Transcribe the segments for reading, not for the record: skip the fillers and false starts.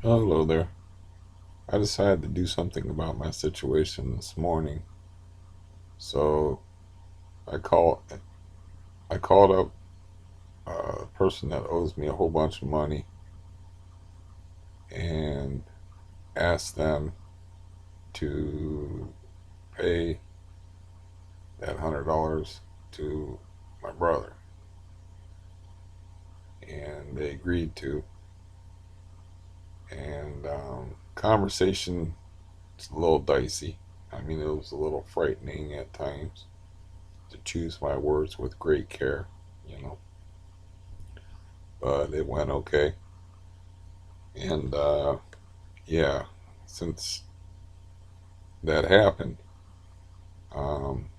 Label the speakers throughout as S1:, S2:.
S1: Hello there. I decided to do something about my situation this morning. So I called I called up a person that owes me a whole bunch of money and asked them to pay that $100 to my brother. And they agreed to. And conversation is a little dicey. I mean, it was a little frightening at times to choose my words with great care, you know. But it went okay. And yeah, since that happened, um,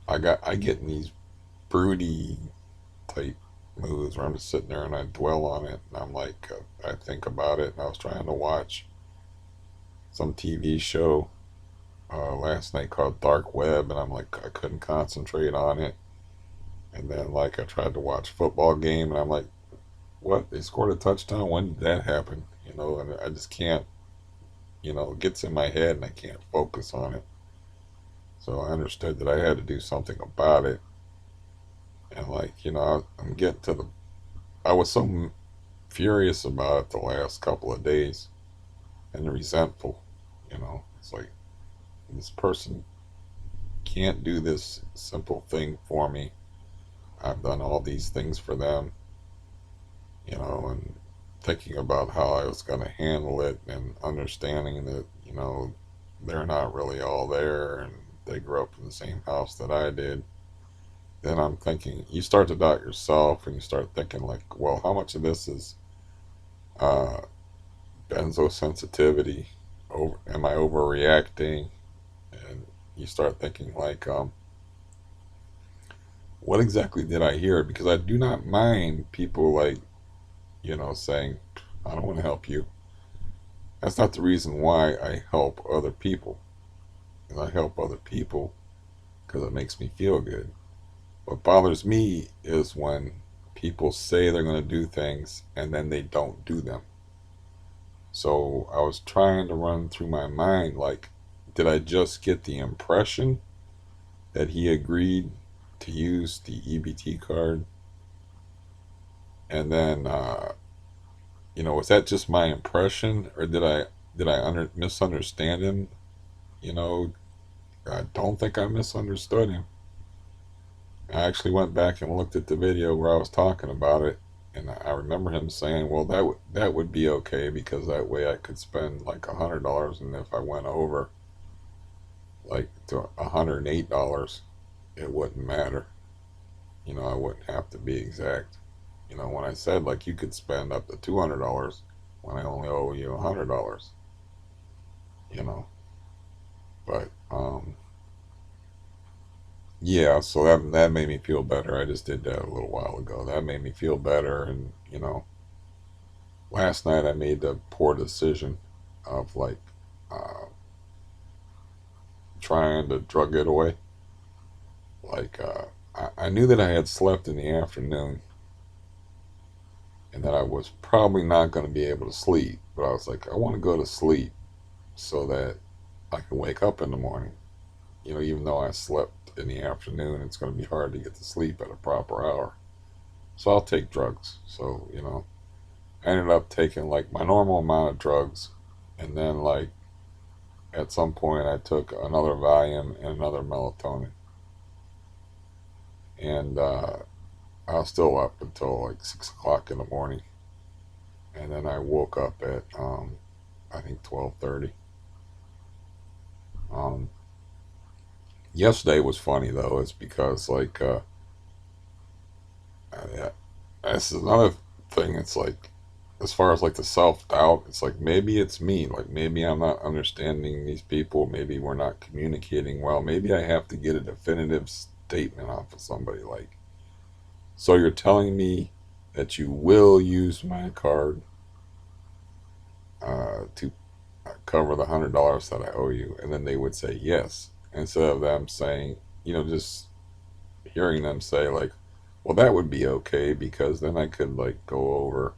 S1: I get in these broody type moods where I'm just sitting there and I dwell on it, and I'm like, I think about it. And I was trying to watch some TV show last night called Dark Web, and I'm like, I couldn't concentrate on it. And then like I tried to watch a football game, and I'm like, what? They scored a touchdown? When did that happen? You know, and I just can't. You know, it gets in my head, and I can't focus on it. So I understood that I had to do something about it. And like, I'm getting to the. I was so furious about it the last couple of days and resentful. It's like this person can't do this simple thing for me. I've done all these things for them, and thinking about how I was going to handle it and understanding that, they're not really all there and they grew up in the same house that I did. Then I'm thinking, you start to doubt yourself and you start thinking, like, well, how much of this is uh, benzo sensitivity? Am I overreacting? And you start thinking, like, what exactly did I hear? Because I do not mind people, like, saying, I don't want to help you. That's not the reason why I help other people. And I help other people because it makes me feel good. What bothers me is when people say they're going to do things and then they don't do them. So I was trying to run through my mind, like, did I just get the impression that he agreed to use the EBT card? And then, was that just my impression, or did I misunderstand him? You know, I don't think I misunderstood him. I actually went back and looked at the video where I was talking about it, and I remember him saying, "Well, that would be okay because that way I could spend like $100, and if I went over like to $108, it wouldn't matter. I wouldn't have to be exact. When I said like you could spend up to $200 when I only owe you $100, you know, but yeah, so that made me feel better. I just did that a little while ago. That made me feel better, and last night I made the poor decision of like uh, trying to drug it away. Like I knew that I had slept in the afternoon and that I was probably not going to be able to sleep, but I was like, I want to go to sleep so that I can wake up in the morning. Even though I slept in the afternoon, it's going to be hard to get to sleep at a proper hour. So I'll take drugs. So, I ended up taking like my normal amount of drugs, and then like at some point I took another Valium and another melatonin, and I was still up until like 6 o'clock in the morning, and then I woke up at I think 12:30. Um, Yesterday was funny though. It's because like I, this is another thing. It's like as far as like the self doubt, it's like maybe it's me. Like maybe I'm not understanding these people. Maybe we're not communicating well. Maybe I have to get a definitive statement off of somebody. Like, so you're telling me that you will use my card to cover the $100 that I owe you, and then they would say yes instead of them saying, just hearing them say like, well, that would be okay because then I could like go over.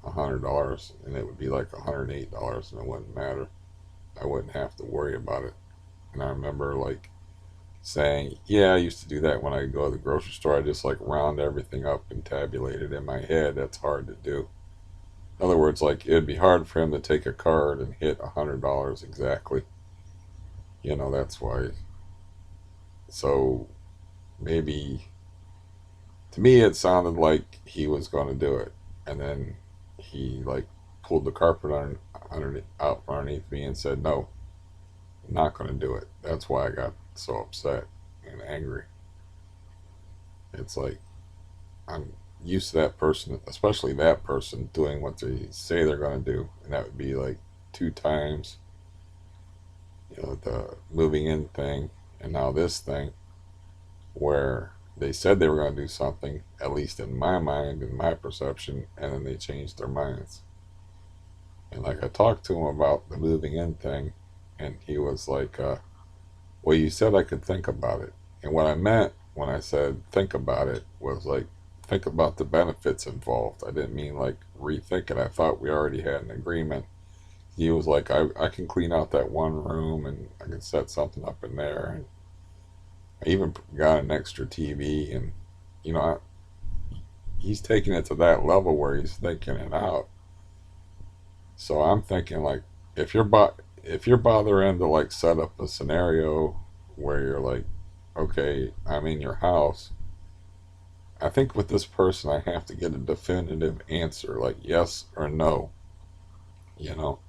S1: $100 and it would be like $108 and it wouldn't matter. I wouldn't have to worry about it. And I remember like saying, yeah, I used to do that when I go to the grocery store. I just like round everything up and tabulate it in my head. That's hard to do. In other words, like it'd be hard for him to take a card and hit $100 exactly. That's why. So maybe to me it sounded like he was going to do it, and then he like pulled the carpet out from underneath me and said, "No, I'm not going to do it." That's why I got so upset and angry. It's like I'm used to that person, especially that person, doing what they say they're going to do, and that would be like two times, the moving in thing, and now this thing, where they said they were going to do something, at least in my mind, in my perception, and then they changed their minds. And like I talked to him about the moving in thing, and he was like, "Well, you said I could think about it." And what I meant when I said think about it was like think about the benefits involved. I didn't mean like rethink it. I thought we already had an agreement. He was like, I can clean out that one room and I can set something up in there. And I even got an extra TV. And, you know, I, he's taking it to that level where he's thinking it out. So I'm thinking like, if you're if you're bothering to like set up a scenario where you're like, okay, I'm in your house. I think with this person, I have to get a definitive answer, like yes or no. You know,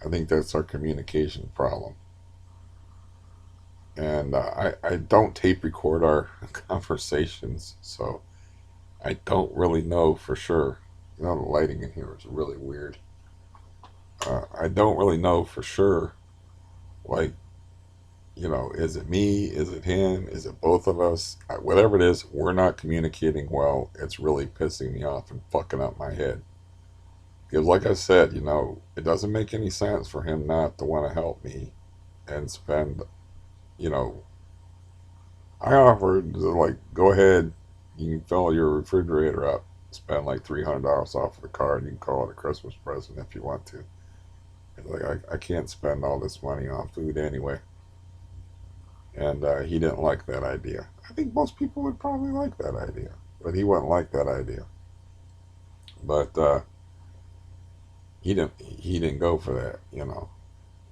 S1: I think that's our communication problem. And I don't tape record our conversations, so I don't really know for sure. The lighting in here is really weird. I don't really know for sure, like, is it me? Is it him? Is it both of us? Whatever it is, we're not communicating well. It's really pissing me off and fucking up my head. Because, like I said, it doesn't make any sense for him not to want to help me and spend, you know, I offered to, like, go ahead, you can fill your refrigerator up, spend like $300 off of the card, you can call it a Christmas present if you want to. It's like, I can't spend all this money on food anyway. And he didn't like that idea. I think most people would probably like that idea, but he wouldn't like that idea. But he didn't go for that.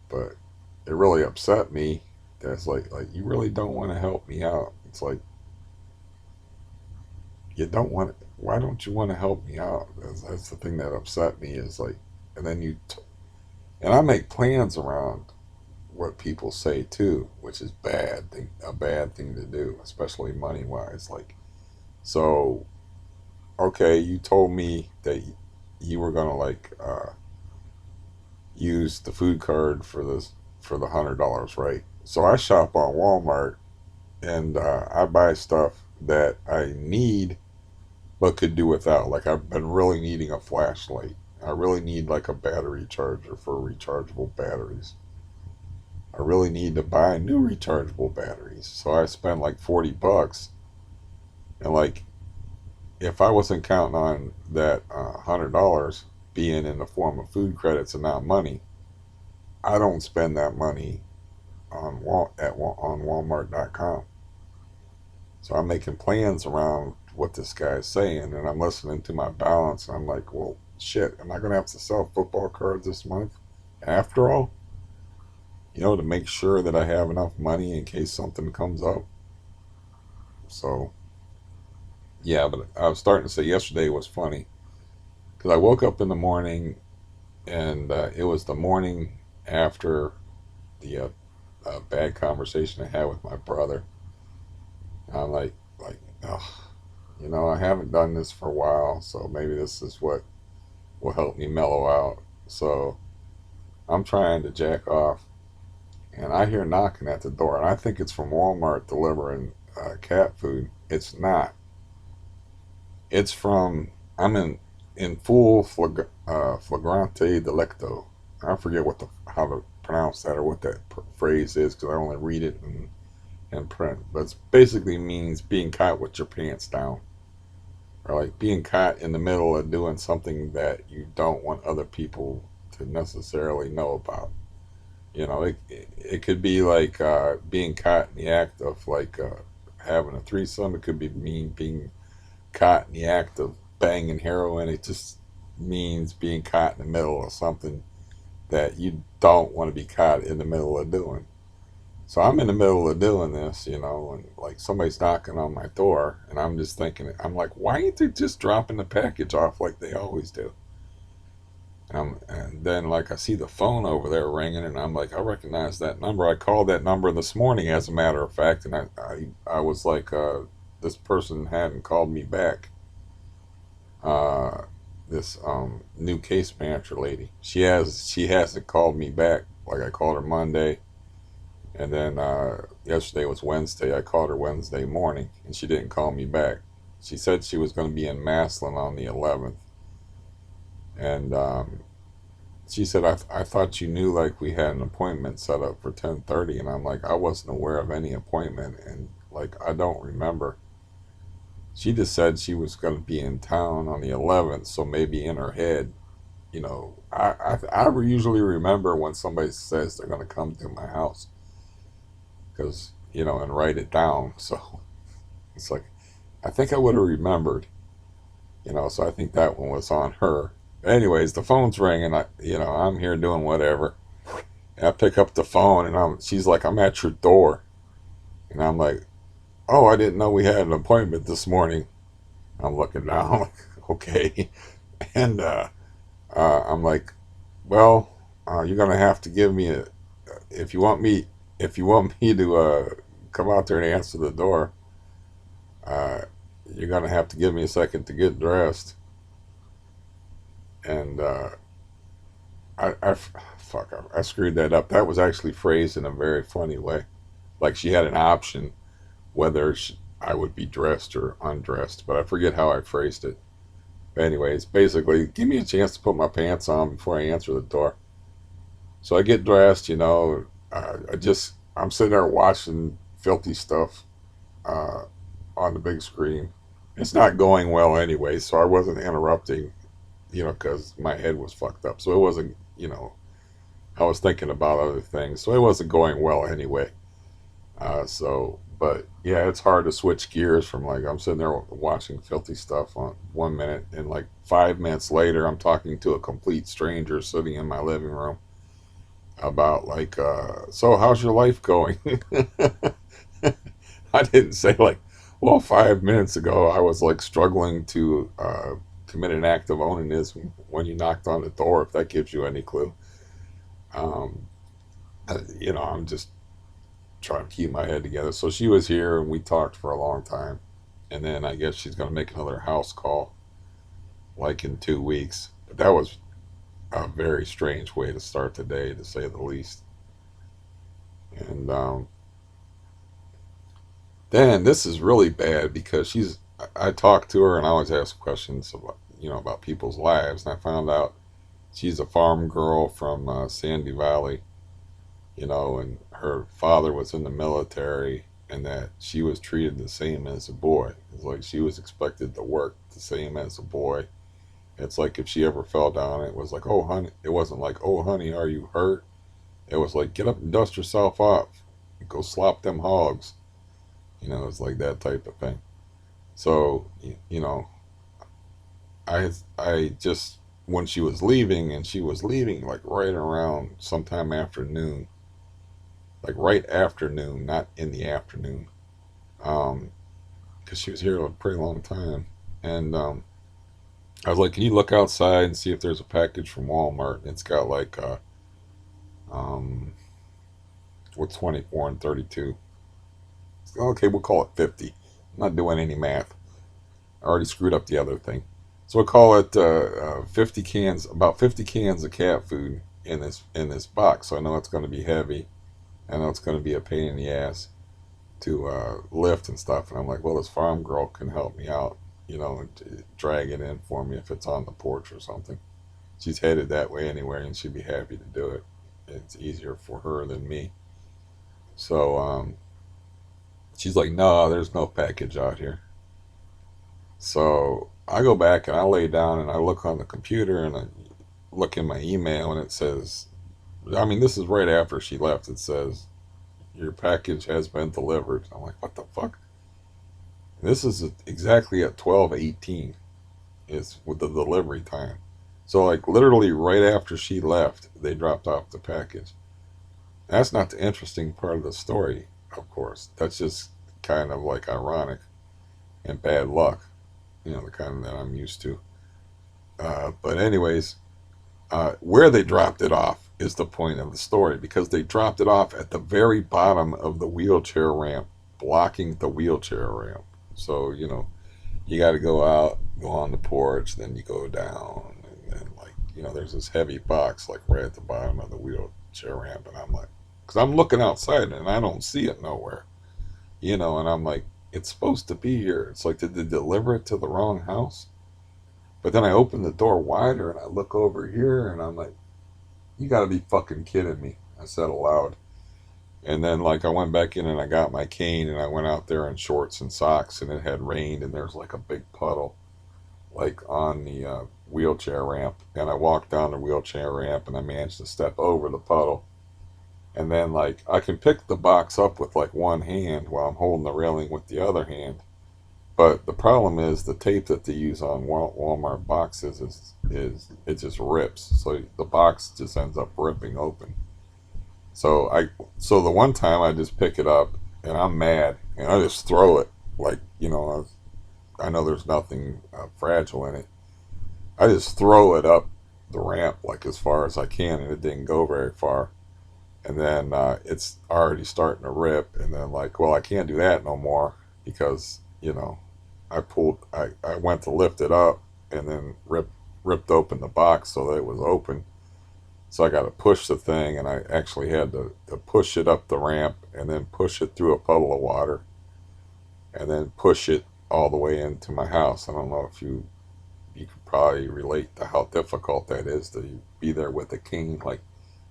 S1: But it really upset me. That's like you really don't want to help me out. It's like you don't want. Why don't you want to help me out? That's the thing that upset me. Is like, and then and I make plans around what people say too, which is a bad thing to do, especially money wise. Like, so okay, you told me that you were gonna like use the food card for the $100, right? So I shop on Walmart and I buy stuff that I need but could do without. Like I've been really needing a flashlight. I really need like a battery charger for rechargeable batteries. I really need to buy new rechargeable batteries. So I spend like $40, and like if I wasn't counting on that $100 being in the form of food credits and not money, I don't spend that money on Walmart.com. So I'm making plans around what this guy is saying, and I'm listening to my balance, and I'm like, well, shit, am I going to have to sell football cards this month? After all, to make sure that I have enough money in case something comes up. So, yeah, but I was starting to say yesterday was funny because I woke up in the morning, and it was the morning after the bad conversation I had with my brother. And I'm like, oh, I haven't done this for a while, so maybe this is what will help me mellow out. So I'm trying to jack off, and I hear knocking at the door, and I think it's from Walmart delivering cat food. It's not. It's from I'm in full flagrante delicto. I forget how to pronounce that or what that phrase is because I only read it in print. But it basically means being caught with your pants down. or like being caught in the middle of doing something that you don't want other people to necessarily know about. It could be like being caught in the act of like having a threesome. It could be mean being caught in the act of banging heroin. It just means being caught in the middle of something that you don't want to be caught in the middle of doing. So I'm in the middle of doing this, and like somebody's knocking on my door, and I'm just thinking, I'm like, why ain't they just dropping the package off like they always do? And then like I see the phone over there ringing, and I'm like, I recognize that number. I called that number this morning, as a matter of fact, and I was like, this person hadn't called me back. Uh, this new case manager lady, she hasn't called me back. Like I called her Monday, and then yesterday was Wednesday. I called her Wednesday morning, and she didn't call me back. She said she was going to be in Maslin on the 11th, and she said, I thought you knew like we had an appointment set up for 10:30, and I'm like, I wasn't aware of any appointment, and like I don't remember. She just said she was going to be in town on the 11th, so maybe in her head, I usually remember when somebody says they're going to come to my house, because and write it down. So it's like I think I would have remembered, So I think that one was on her. Anyways, the phone's ringing. I'm here doing whatever. And I pick up the phone, and she's like, I'm at your door. And I'm like, oh, I didn't know we had an appointment this morning. I'm looking down, like, okay. And I'm like, well, you're gonna have to give me a if you want me if you want me to come out there and answer the door. Uh, you're gonna have to give me a second to get dressed. And fuck, I screwed that up. That was actually phrased in a very funny way. Like she had an option whether I would be dressed or undressed, but I forget how I phrased it. But anyways, basically, give me a chance to put my pants on before I answer the door. So I get dressed, I'm sitting there watching filthy stuff uh, on the big screen. It's not going well anyway, so I wasn't interrupting, because my head was fucked up. So it wasn't, I was thinking about other things, so it wasn't going well anyway. But yeah, it's hard to switch gears from like I'm sitting there watching filthy stuff on 1 minute, and like 5 minutes later, I'm talking to a complete stranger sitting in my living room about like, so how's your life going? I didn't say like, well, 5 minutes ago I was like struggling to commit an act of onanism when you knocked on the door. If that gives you any clue, um, I'm just trying to keep my head together. So she was here and we talked for a long time. And then I guess she's going to make another house call like in 2 weeks. But that was a very strange way to start the day, to say the least. And then this is really bad because I talked to her and I always ask questions about, about people's lives. And I found out she's a farm girl from Sandy Valley, and her father was in the military, and that she was treated the same as a boy. It's like she was expected to work the same as a boy. It's like if she ever fell down, it was like, oh, honey. It wasn't like, oh, honey, are you hurt? It was like, get up and dust yourself off. Go slop them hogs. It's like that type of thing. So, I just, when she was leaving, and she was leaving like right around sometime afternoon, like right afternoon, not in the afternoon, um, because she was here a pretty long time. And I was like, "Can you look outside and see if there's a package from Walmart?" And it's got like, um, what's 24 and 32? Okay, we'll call it 50. I'm not doing any math. I already screwed up the other thing. So we'll call it 50 cans, about 50 cans of cat food in this box. So I know it's going to be heavy. I know it's going to be a pain in the ass to lift and stuff. And I'm like, well, this farm girl can help me out, and drag it in for me if it's on the porch or something. She's headed that way anyway, and she'd be happy to do it. It's easier for her than me. So she's like, no, there's no package out here. So I go back and I lay down and I look on the computer and I look in my email and it says, I mean, this is right after she left. It says, your package has been delivered. I'm like, what the fuck? This is exactly at 12:18 is with the delivery time. So like literally right after she left, they dropped off the package. That's not the interesting part of the story, of course. That's just kind of like ironic and bad luck, the kind that I'm used to. But anyways, where they dropped it off is the point of the story because they dropped it off at the very bottom of the wheelchair ramp, blocking the wheelchair ramp. So you got to go out, go on the porch, then you go down, and then there's this heavy box like right at the bottom of the wheelchair ramp, and I'm like, because I'm looking outside and I don't see it nowhere, and I'm like, it's supposed to be here. It's like, did they deliver it to the wrong house? But then I open the door wider and I look over here and I'm like, you got to be fucking kidding me. I said aloud. And then I went back in and I got my cane and I went out there in shorts and socks and it had rained and there's like a big puddle on the wheelchair ramp. And I walked down the wheelchair ramp and I managed to step over the puddle. And then I can pick the box up with one hand while I'm holding the railing with the other hand. But the problem is the tape that they use on Walmart boxes is it just rips. So the box just ends up ripping open. So the one time I just pick it up and I'm mad and I just throw it I know there's nothing fragile in it. I just throw it up the ramp as far as I can and it didn't go very far. And then it's already starting to rip and then well, I can't do that no more because I went to lift it up and then ripped open the box so that it was open. So I got to push the thing, and I actually had to push it up the ramp and then push it through a puddle of water and then push it all the way into my house. I don't know if you could probably relate to how difficult that is to be there with a cane,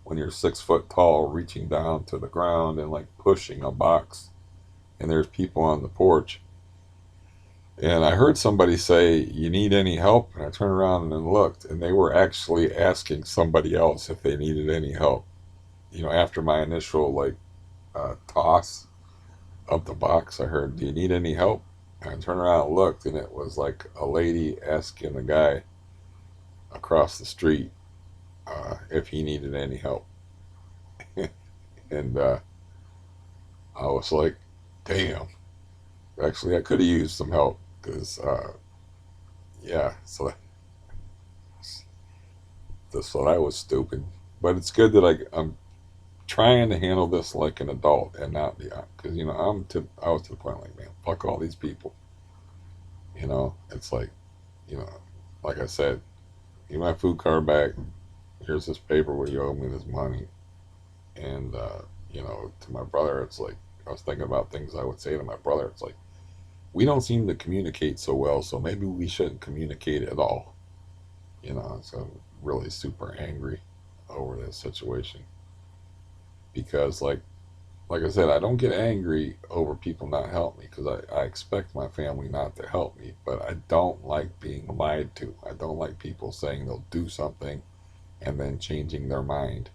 S1: when you're 6 foot tall, reaching down to the ground and pushing a box, and there's people on the porch. And I heard somebody say, "You need any help?" And I turned around and looked, and they were actually asking somebody else if they needed any help. After my initial toss of the box, I heard, "Do you need any help?" And I turned around and looked, and it was a lady asking a guy across the street if he needed any help. And I was like, "Damn!" Actually, I could have used some help because, yeah. So that was stupid. But it's good that I'm trying to handle this like an adult and not be because I was to the point man, fuck all these people. It's you know like I said, give my food card back. Here's this paper where you owe me this money. And to my brother, it's I was thinking about things I would say to my brother. It's we don't seem to communicate so well, so maybe we shouldn't communicate at all. So I'm really super angry over this situation because like I said, I don't get angry over people not help me because I expect my family not to help me, but I don't like being lied to. I don't like people saying they'll do something and then changing their mind.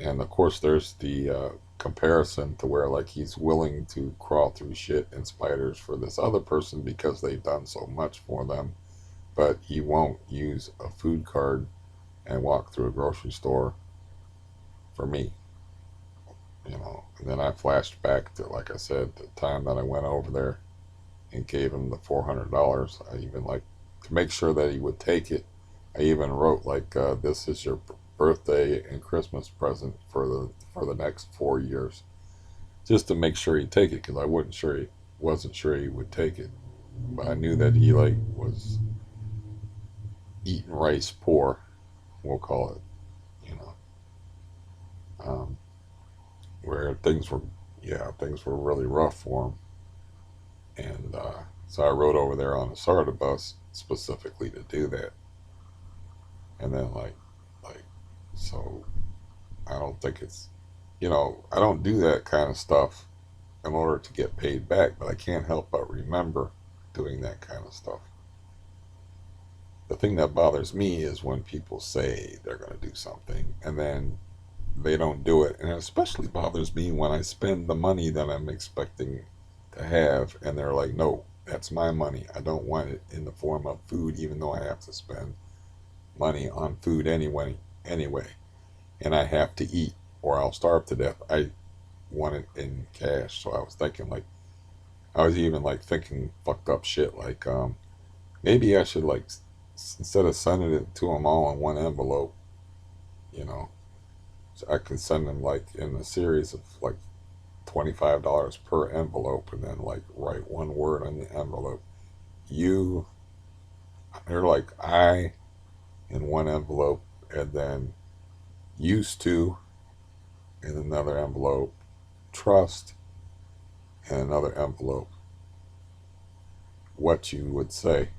S1: And of course, there's the comparison to where he's willing to crawl through shit and spiders for this other person because they've done so much for them, but he won't use a food card and walk through a grocery store for me. And then I flashed back to, like I said, the time that I went over there and gave him the $400. I even to make sure that he would take it. I even wrote "This is your birthday and Christmas present for the next 4 years," just to make sure he'd take it because I wasn't sure he would take it, but I knew that he was eating rice poor, we'll call it, you know, um, where things were really rough for him. And so I rode over there on a SARTA bus specifically to do that. And then like so I don't think it's I don't do that kind of stuff in order to get paid back, but I can't help but remember doing that kind of stuff. The thing that bothers me is when people say they're going to do something and then they don't do it. And it especially bothers me when I spend the money that I'm expecting to have and they're like, no, that's my money. I don't want it in the form of food, even though I have to spend money on food anyway. And I have to eat or I'll starve to death. I want it in cash. So I was thinking like, I was even like thinking fucked up shit like, maybe I should like, instead of sending it to them all in one envelope, you know, so I could send them like in a series of like $25 per envelope and then like write one word on the envelope. You, they're like I in one envelope and then used to in another envelope, trust in another envelope. What you would say,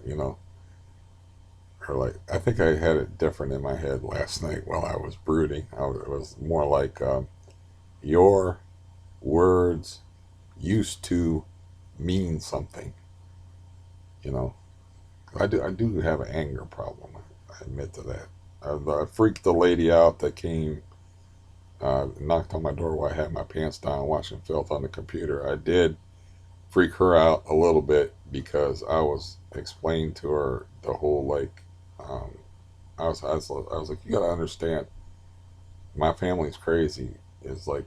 S1: you know, or like I think I had it different in my head last night while I was brooding. It was more like your words used to mean something, you know. I do have an anger problem. I admit to that. I freaked the lady out that came, knocked on my door while I had my pants down watching filth on the computer. I did freak her out a little bit because I was explaining to her the whole like, um, I was like, you gotta understand, my family's crazy. It's like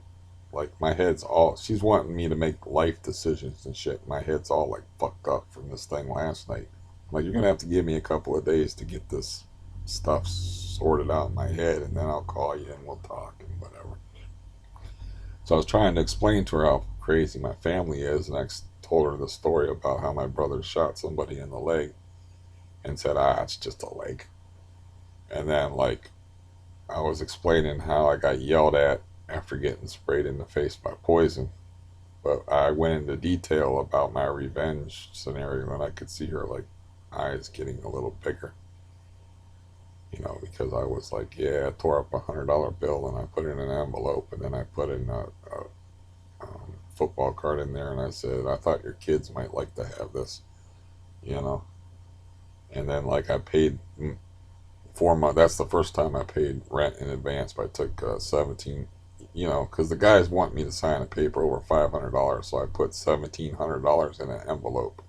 S1: my head's all. She's wanting me to make life decisions and shit. My head's all like fucked up from this thing last night. Like you're gonna have to give me a couple of days to get this stuff sorted out in my head, and then I'll call you and we'll talk and whatever. So I was trying to explain to her how crazy my family is, and I told her the story about how my brother shot somebody in the leg, and said, "Ah, it's just a leg." And then like I was explaining how I got yelled at after getting sprayed in the face by poison. But I went into detail about my revenge scenario, and I could see her like eyes getting a little bigger, because I was like, yeah, I tore up $100 bill and I put it in an envelope, and then I put in a football card in there, and I said, I thought your kids might like to have this, you know. And then like I paid 4 months. That's the first time I paid rent in advance. But I took 17, because the guys want me to sign a paper over $500, so I put $1,700 in an envelope.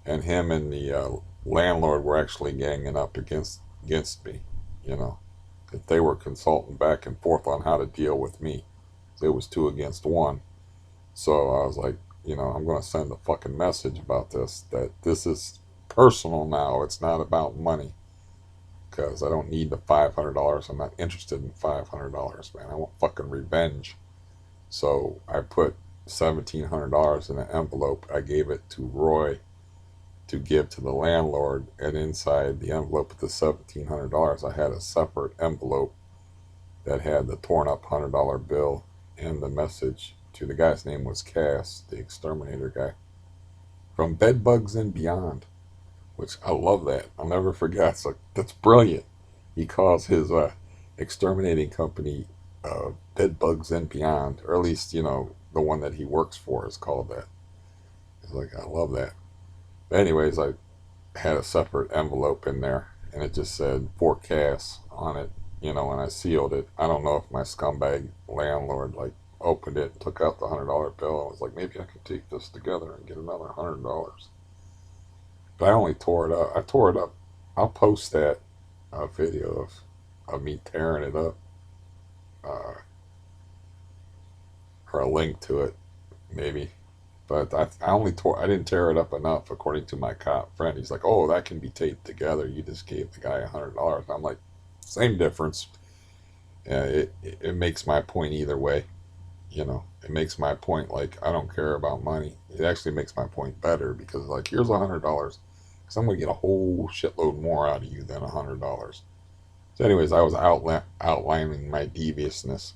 S1: And him and the landlord were actually ganging up against me, you know, that they were consulting back and forth on how to deal with me. So it was 2 against 1. So I was like, I'm going to send a fucking message about this, that this is personal now. It's not about money, because I don't need the $500. I'm not interested in $500, man. I want fucking revenge. So I put $1,700 in an envelope. I gave it to Roy to give to the landlord, and inside the envelope with the $1,700, I had a separate envelope that had the torn up $100 bill and the message to the guy's name was Cass, the exterminator guy from Bedbugs and Beyond, which I love that. I'll never forget. It's like, that's brilliant. He calls his exterminating company Bedbugs and Beyond, or at least, the one that he works for is called that. It's like, I love that. But anyways, I had a separate envelope in there, and it just said for Cass on it, and I sealed it. I don't know if my scumbag landlord like opened it, took out the $100 bill, and was like, maybe I could take this together and get another $100. But I only tore it up. I tore it up. I'll post that video of me tearing it up, uh, or a link to it, maybe. But I only tore. I didn't tear it up enough, according to my cop friend. He's like, "Oh, that can be taped together. You just gave the guy $100." I'm like, same difference. It makes my point either way. It makes my point like I don't care about money. It actually makes my point better, because like here's $100, because I'm gonna get a whole shitload more out of you than $100. So, anyways, I was outlining my deviousness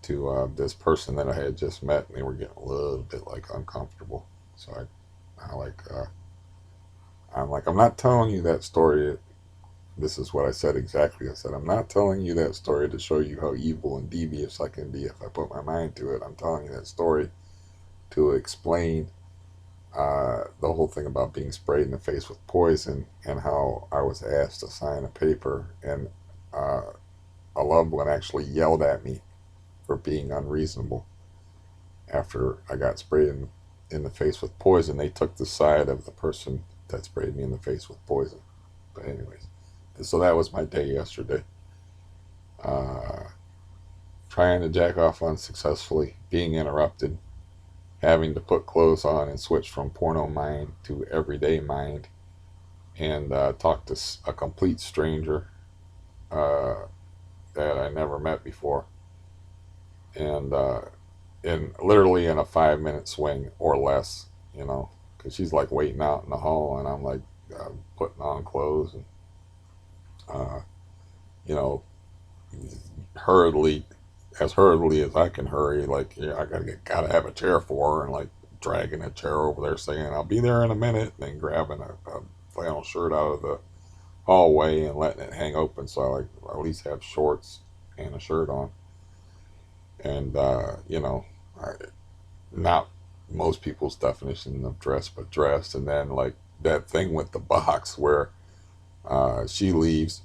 S1: to this person that I had just met, and they were getting a little bit like uncomfortable. So I'm like, I'm not telling you that story. This is what I said exactly. I said, I'm not telling you that story to show you how evil and devious I can be if I put my mind to it. I'm telling you that story to explain the whole thing about being sprayed in the face with poison and how I was asked to sign a paper, and uh, a loved one actually yelled at me for being unreasonable after I got sprayed in the face with poison. They took the side of the person that sprayed me in the face with poison. But anyways, so that was my day yesterday. Uh, Trying to jack off unsuccessfully, being interrupted, having to put clothes on and switch from porno mind to everyday mind, and talk to a complete stranger uh, that I never met before, and literally in a 5 minute swing or less, because she's like waiting out in the hall, and I'm like putting on clothes and uh, you know hurriedly, as hurriedly as I can hurry. Like, yeah, I gotta have a chair for her, and like dragging a chair over there, saying I'll be there in a minute, and then grabbing a flannel shirt out of the hallway and letting it hang open so I like at least have shorts and a shirt on. And I, not most people's definition of dress, but dressed. And then like that thing with the box where she leaves,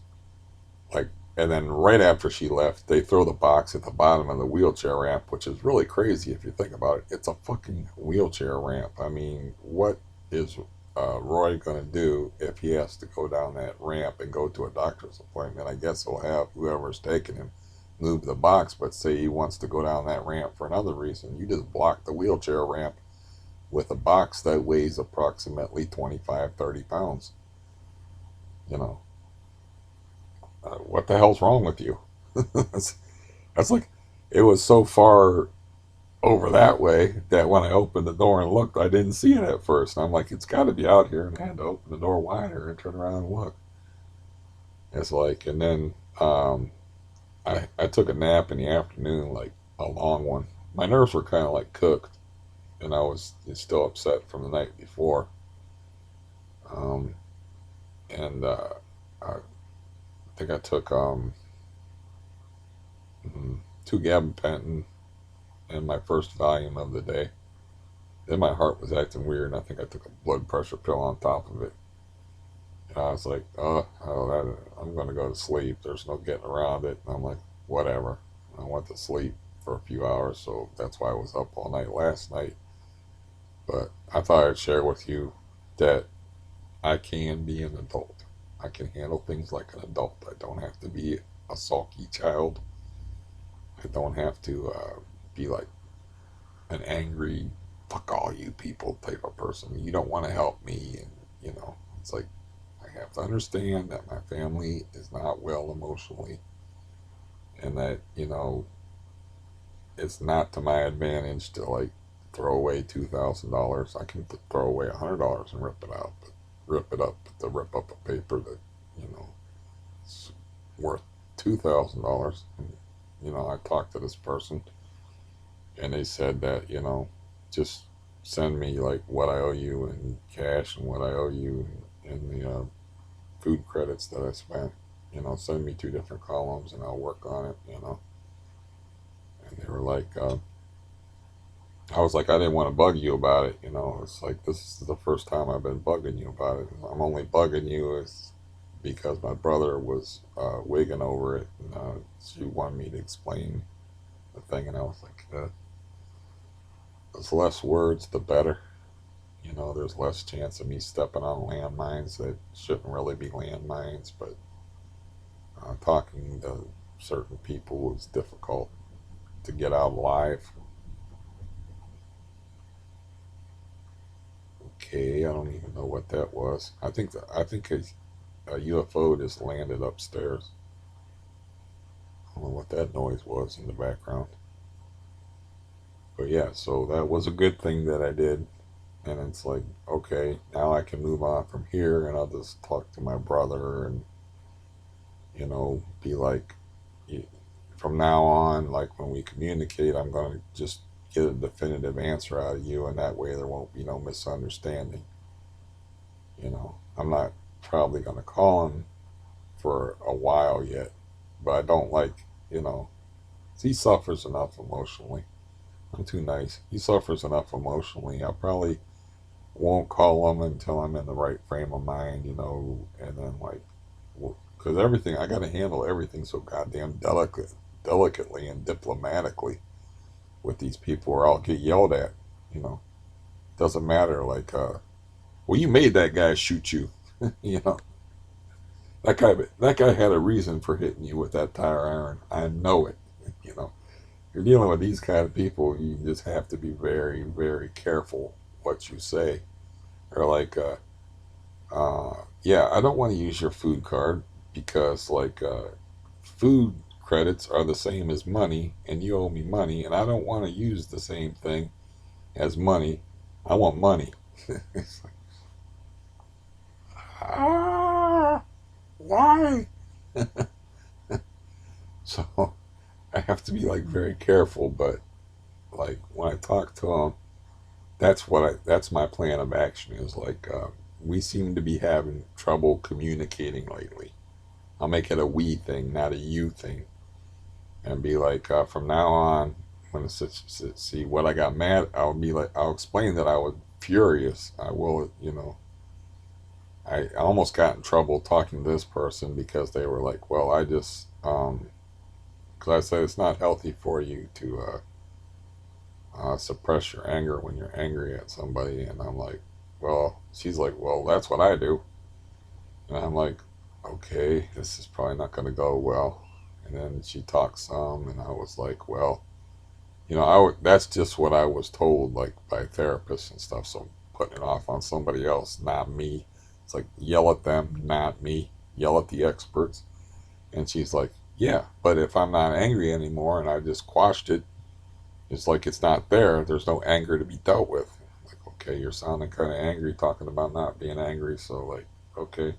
S1: like, and then right after she left, they throw the box at the bottom of the wheelchair ramp, which is really crazy if you think about it. It's a fucking wheelchair ramp. I mean, what is Roy going to do if he has to go down that ramp and go to a doctor's appointment? I guess he'll have whoever's taking him move the box, but say he wants to go down that ramp for another reason. You just block the wheelchair ramp with a box that weighs approximately 25, 30 pounds. You know, what the hell's wrong with you? that's, that's like, it was so far over that way that when I opened the door and looked, I didn't see it at first. And I'm like, it's got to be out here. And I had to open the door wider and turn around and look. It's like, and then I took a nap in the afternoon, like a long one. My nerves were kind of like cooked, and I was still upset from the night before. Um, and I think I took two gabapentin and my first volume of the day. Then my heart was acting weird, and I think I took a blood pressure pill on top of it. And I was like, I'm going to go to sleep. There's no getting around it. And I'm like, whatever. I went to sleep for a few hours, so that's why I was up all night last night. But I thought I'd share with you that I can be an adult. I can handle things like an adult. I don't have to be a sulky child. I don't have to be like an angry, fuck all you people type of person. You don't want to help me. And, it's like, I have to understand that my family is not well emotionally, and that, it's not to my advantage to like throw away $2,000. I can throw away $100 and rip it out, but to rip up a paper that, you know, it's worth $2,000. I talked to this person, and they said that, just send me like what I owe you in cash and what I owe you in the food credits that I spent. Send me two different columns and I'll work on it. And they were like, I was like, I didn't want to bug you about it. It's like, this is the first time I've been bugging you about it. I'm only bugging you is because my brother was wigging over it, and she wanted me to explain the thing. And I was like, there's less words, the better. There's less chance of me stepping on landmines that shouldn't really be landmines, but talking to certain people is difficult to get out alive. Okay, I don't even know what that was. I think a UFO just landed upstairs. I don't know what that noise was in the background. But yeah, so that was a good thing that I did. And it's like, okay, now I can move on from here, and I'll just talk to my brother and, be like, from now on, like when we communicate, I'm going to just get a definitive answer out of you, and that way there won't be no misunderstanding. I'm not probably going to call him for a while yet, but I don't like, you know, he suffers enough emotionally. I'm too nice. He suffers enough emotionally. I'll probably won't call them until I'm in the right frame of mind, and then like, because everything I got to handle everything so goddamn delicately and diplomatically with these people, or I'll get yelled at. You know, doesn't matter. Like, well, you made that guy shoot you. you know, that guy had a reason for hitting you with that tire iron. I know it. You know, you're dealing with these kind of people. You just have to be very, very careful what you say. Or like, yeah, I don't want to use your food card because like food credits are the same as money, and you owe me money, and I don't want to use the same thing as money. I want money. It's like, ah, why? So I have to be like very careful, but like when I talk to them, that's my plan of action. Is like we seem to be having trouble communicating lately. I'll make it a we thing, not a you thing, and be like, from now on, when it's see what I got mad, I'll be like, I'll explain that I was furious. I will, I almost got in trouble talking to this person because they were like, well, I just, because I said it's not healthy for you to suppress your anger when you're angry at somebody, and I'm like, well, she's like, well, that's what I do, and I'm like, okay, this is probably not going to go well. And then she talked some, and I was like, well, that's just what I was told, like by therapists and stuff. So I'm putting it off on somebody else, not me. It's like yell at them, not me. Yell at the experts. And she's like, yeah, but if I'm not angry anymore and I just quashed it, it's like it's not there. There's no anger to be dealt with. Like, okay, you're sounding kind of angry talking about not being angry. So like, okay,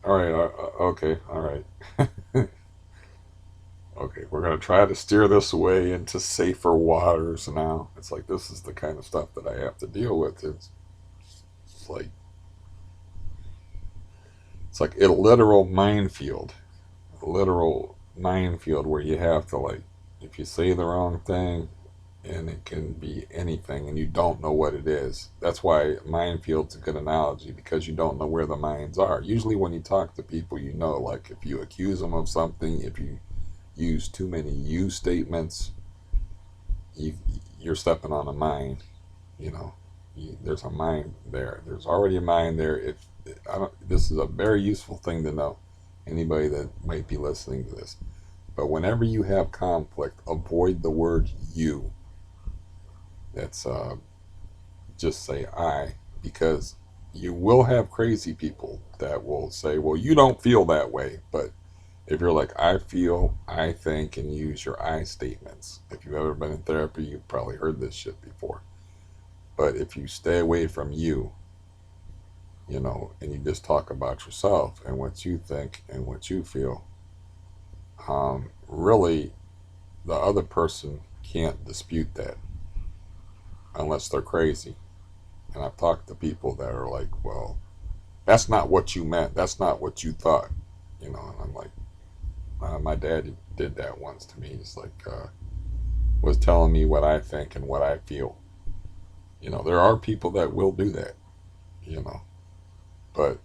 S1: all right, okay, all right. Okay, we're going to try to steer this away into safer waters now. It's like this is the kind of stuff that I have to deal with. It's like it's like a literal minefield, a literal minefield where you have to like if you say the wrong thing and it can be anything and you don't know what it is. That's why minefield's a good analogy because you don't know where the mines are. Usually when you talk to people, like if you accuse them of something, if you use too many you statements, you, you're stepping on a mine. You know, there's a mine there. There's already a mine there. If I don't, this is a very useful thing to know. Anybody that might be listening to this, but whenever you have conflict, avoid the word you. That's just say I, because you will have crazy people that will say, well, you don't feel that way, but if you're like, I feel, I think, and use your I statements. If you've ever been in therapy, you've probably heard this shit before. But if you stay away from and you just talk about yourself and what you think and what you feel, really, the other person can't dispute that unless they're crazy. And I've talked to people that are like, well, that's not what you meant. That's not what you thought. And I'm like, my dad did that once to me. He's like, was telling me what I think and what I feel. There are people that will do that, you know, but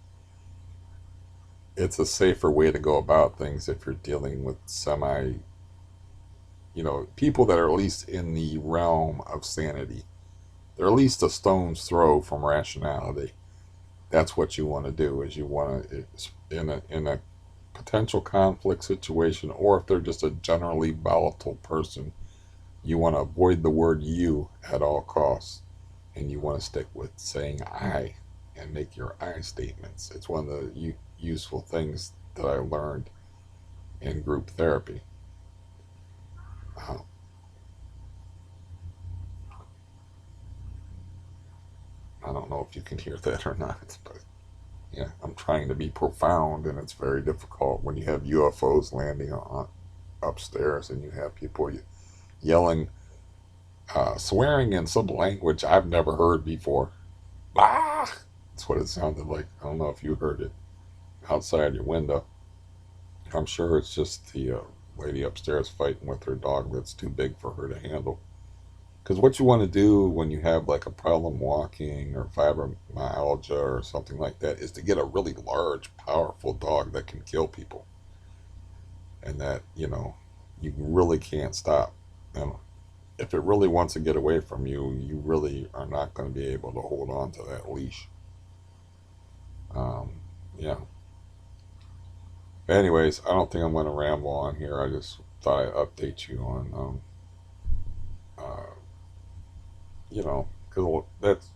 S1: it's a safer way to go about things if you're dealing with people that are at least in the realm of sanity. They're at least a stone's throw from rationality. That's what you want to do is you want to, in a potential conflict situation, or if they're just a generally volatile person, you want to avoid the word you at all costs. And you want to stick with saying I and make your I statements. It's one of the useful things that I learned in group therapy. Uh, I don't know if you can hear that or not, but yeah, I'm trying to be profound, and it's very difficult when you have UFOs landing on upstairs and you have people yelling, swearing in some language I've never heard before. Ah! That's what it sounded like. I don't know if you heard it outside your window. I'm sure it's just the lady upstairs fighting with her dog that's too big for her to handle. Because what you want to do when you have like a problem walking or fibromyalgia or something like that is to get a really large, powerful dog that can kill people and that, you really can't stop. And if it really wants to get away from you, you really are not going to be able to hold on to that leash. Um, yeah. Anyways, I don't think I'm going to ramble on here. I just thought I'd update you on, uh, because that's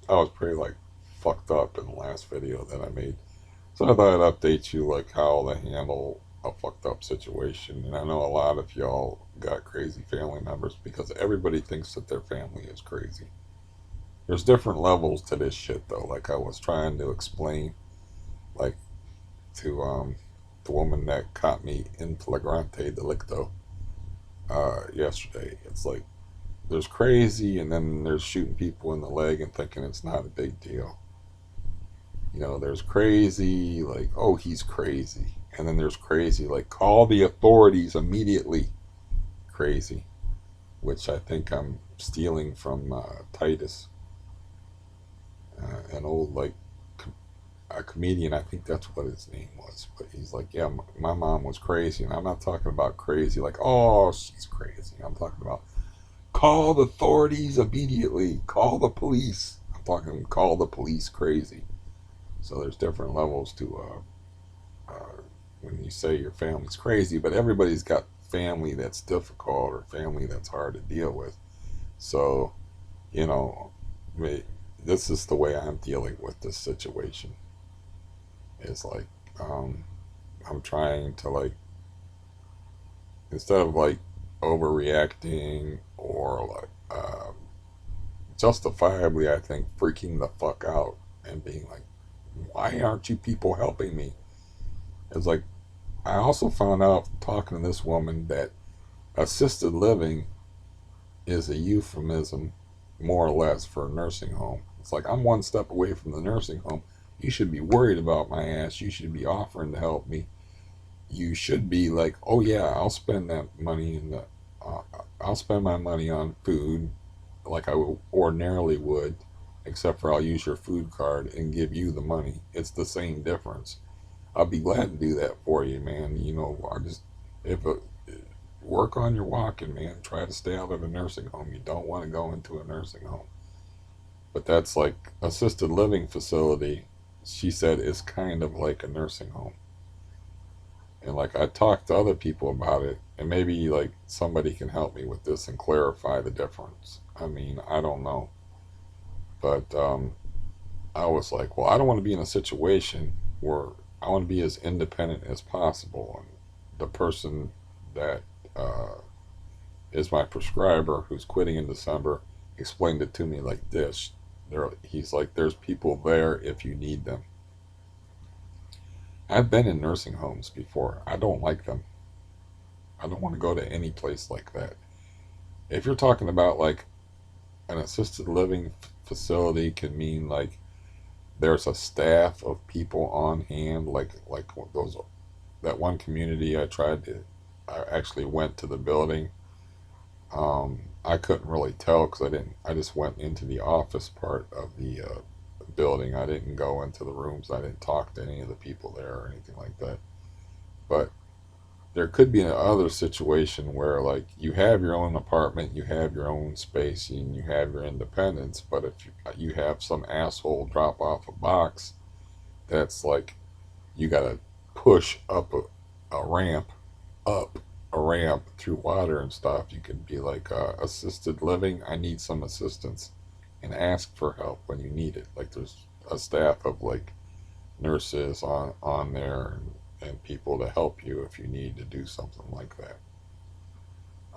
S1: I was pretty like fucked up in the last video that I made. So I thought I'd update you like how to handle a fucked up situation. And I know a lot of y'all got crazy family members because everybody thinks that their family is crazy. There's different levels to this shit though. Like I was trying to explain, like to the woman that caught me in flagrante delicto yesterday. It's like there's crazy, and then there's shooting people in the leg and thinking it's not a big deal. There's crazy, like, oh, he's crazy. And then there's crazy, like, call the authorities immediately. Crazy, which I think I'm stealing from Titus, an old, like, a comedian. I think that's what his name was. But he's like, yeah, my mom was crazy. And I'm not talking about crazy, like, oh, she's crazy. I'm talking about call the authorities immediately. Call the police. I'm talking call the police crazy. So there's different levels to when you say your family's crazy, but everybody's got family that's difficult or family that's hard to deal with. So, you know, this is the way I'm dealing with this situation. It's like I'm trying to like instead of like overreacting or like justifiably, I think freaking the fuck out and being like, why aren't you people helping me? It's like I also found out talking to this woman that assisted living is a euphemism, more or less, for a nursing home. It's like I'm one step away from the nursing home. You should be worried about my ass. You should be offering to help me. You should be like, oh yeah, I'll spend that money in the, uh, I'll spend my money on food like I ordinarily would, except for I'll use your food card and give you the money. It's the same difference. I'll be glad to do that for you, man. I just if a, work on your walking, man. Try to stay out of a nursing home. You don't want to go into a nursing home. But that's like assisted living facility. She said is kind of like a nursing home. And like I talked to other people about it, and maybe like somebody can help me with this and clarify the difference. I mean, I don't know, but I was like, well, I don't want to be in a situation where I want to be as independent as possible. And the person that uh, is my prescriber, who's quitting in December, explained it to me like this. He's like, there's people there if you need them. I've been in nursing homes before. I don't like them. I don't want to go to any place like that. If you're talking about like an assisted living facility, can mean like there's a staff of people on hand, like those that one community I actually went to the building. I couldn't really tell because I didn't. I just went into the office part of the building. I didn't go into the rooms. I didn't talk to any of the people there or anything like that. But there could be another situation where like you have your own apartment, you have your own space, and you have your independence. But if you have some asshole drop off a box that's like you gotta push up a ramp up a ramp through water and stuff, you could be like assisted living. I need some assistance, and ask for help when you need it. Like there's a staff of like nurses on there and people to help you if you need to do something like that.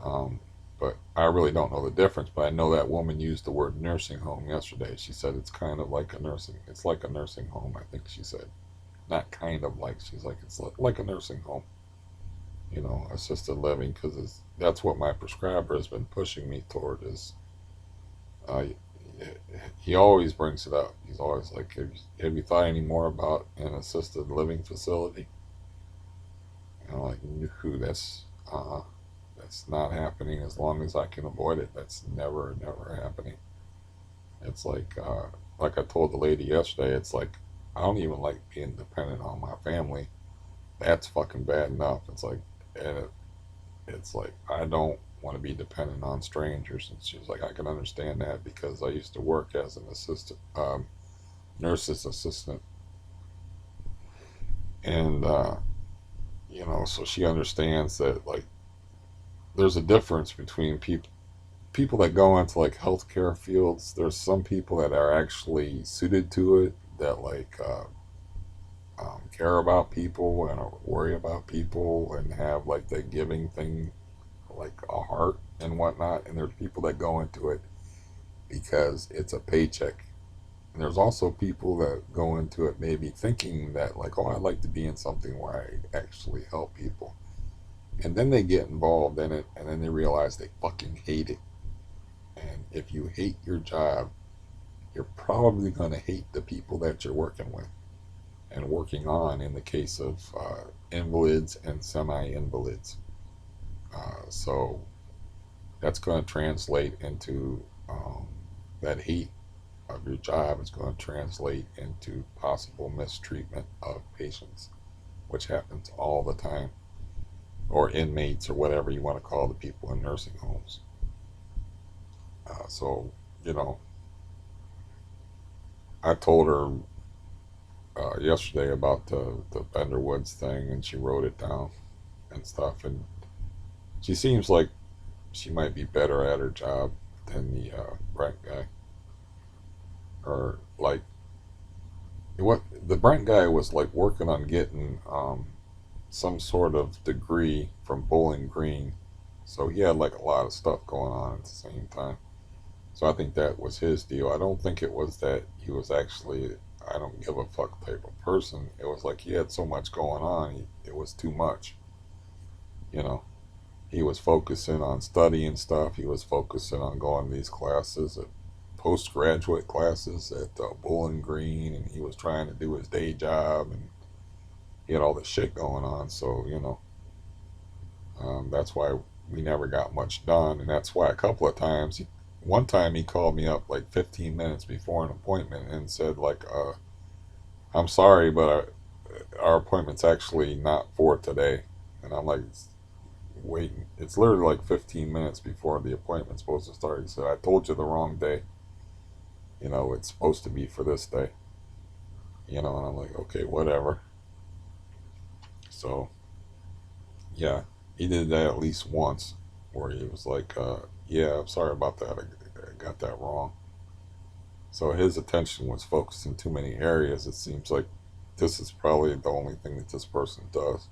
S1: Um, but I really don't know the difference. But I know that woman used the word nursing home yesterday. She said it's kind of like a nursing. It's like a nursing home. I think she said not kind of like. She's like it's like a nursing home. Assisted living because that's what my prescriber has been pushing me toward. Is uh, he always brings it up. He's always like, have you thought any more about an assisted living facility? And I'm like, who? It's not happening as long as I can avoid it. That's never, never happening. It's like I told the lady yesterday, it's like, I don't even like being dependent on my family. That's fucking bad enough. And it's like, I don't want to be dependent on strangers. And she's like, I can understand that because I used to work as an assistant, nurse's assistant. And, so she understands that, like, there's a difference between people that go into like healthcare fields. There's some people that are actually suited to it, that care about people and worry about people and have like the giving thing, like a heart and whatnot. And there's people that go into it because it's a paycheck. And there's also people that go into it maybe thinking that, like, oh, I'd like to be in something where I actually help people. And then they get involved in it, and then they realize they fucking hate it. And if you hate your job, you're probably going to hate the people that you're working with and working on, in the case of invalids and semi invalids. So that's going to translate into that hate of your job is going to translate into possible mistreatment of patients, which happens all the time, or inmates, or whatever you want to call the people in nursing homes. So, you know, I told her yesterday about the Bender Woods thing, and she wrote it down and stuff. And she seems like she might be better at her job than the Brent guy. Or like, what the Brent guy was like working on getting some sort of degree from Bowling Green, so he had like a lot of stuff going on at the same time. So I think that was his deal. I don't think it was that he was actually I don't give a fuck type of person. It was like he had so much going on, it was too much. You know, he was focusing on studying stuff. He was focusing on going to these classes, postgraduate classes at Bowling Green, and he was trying to do his day job, and he had all this shit going on. So that's why we never got much done, and that's why a couple of times, one time he called me up like 15 minutes before an appointment and said like, "I'm sorry, but our appointment's actually not for today." And I'm like, waiting. It's literally like 15 minutes before the appointment's supposed to start. He said, "I told you the wrong day. It's supposed to be for this day." And I'm like, okay, whatever. So yeah, he did that at least once, where he was like, "Yeah, I'm sorry about that. I got that wrong." So his attention was focused in too many areas. It seems like this is probably the only thing that this person does.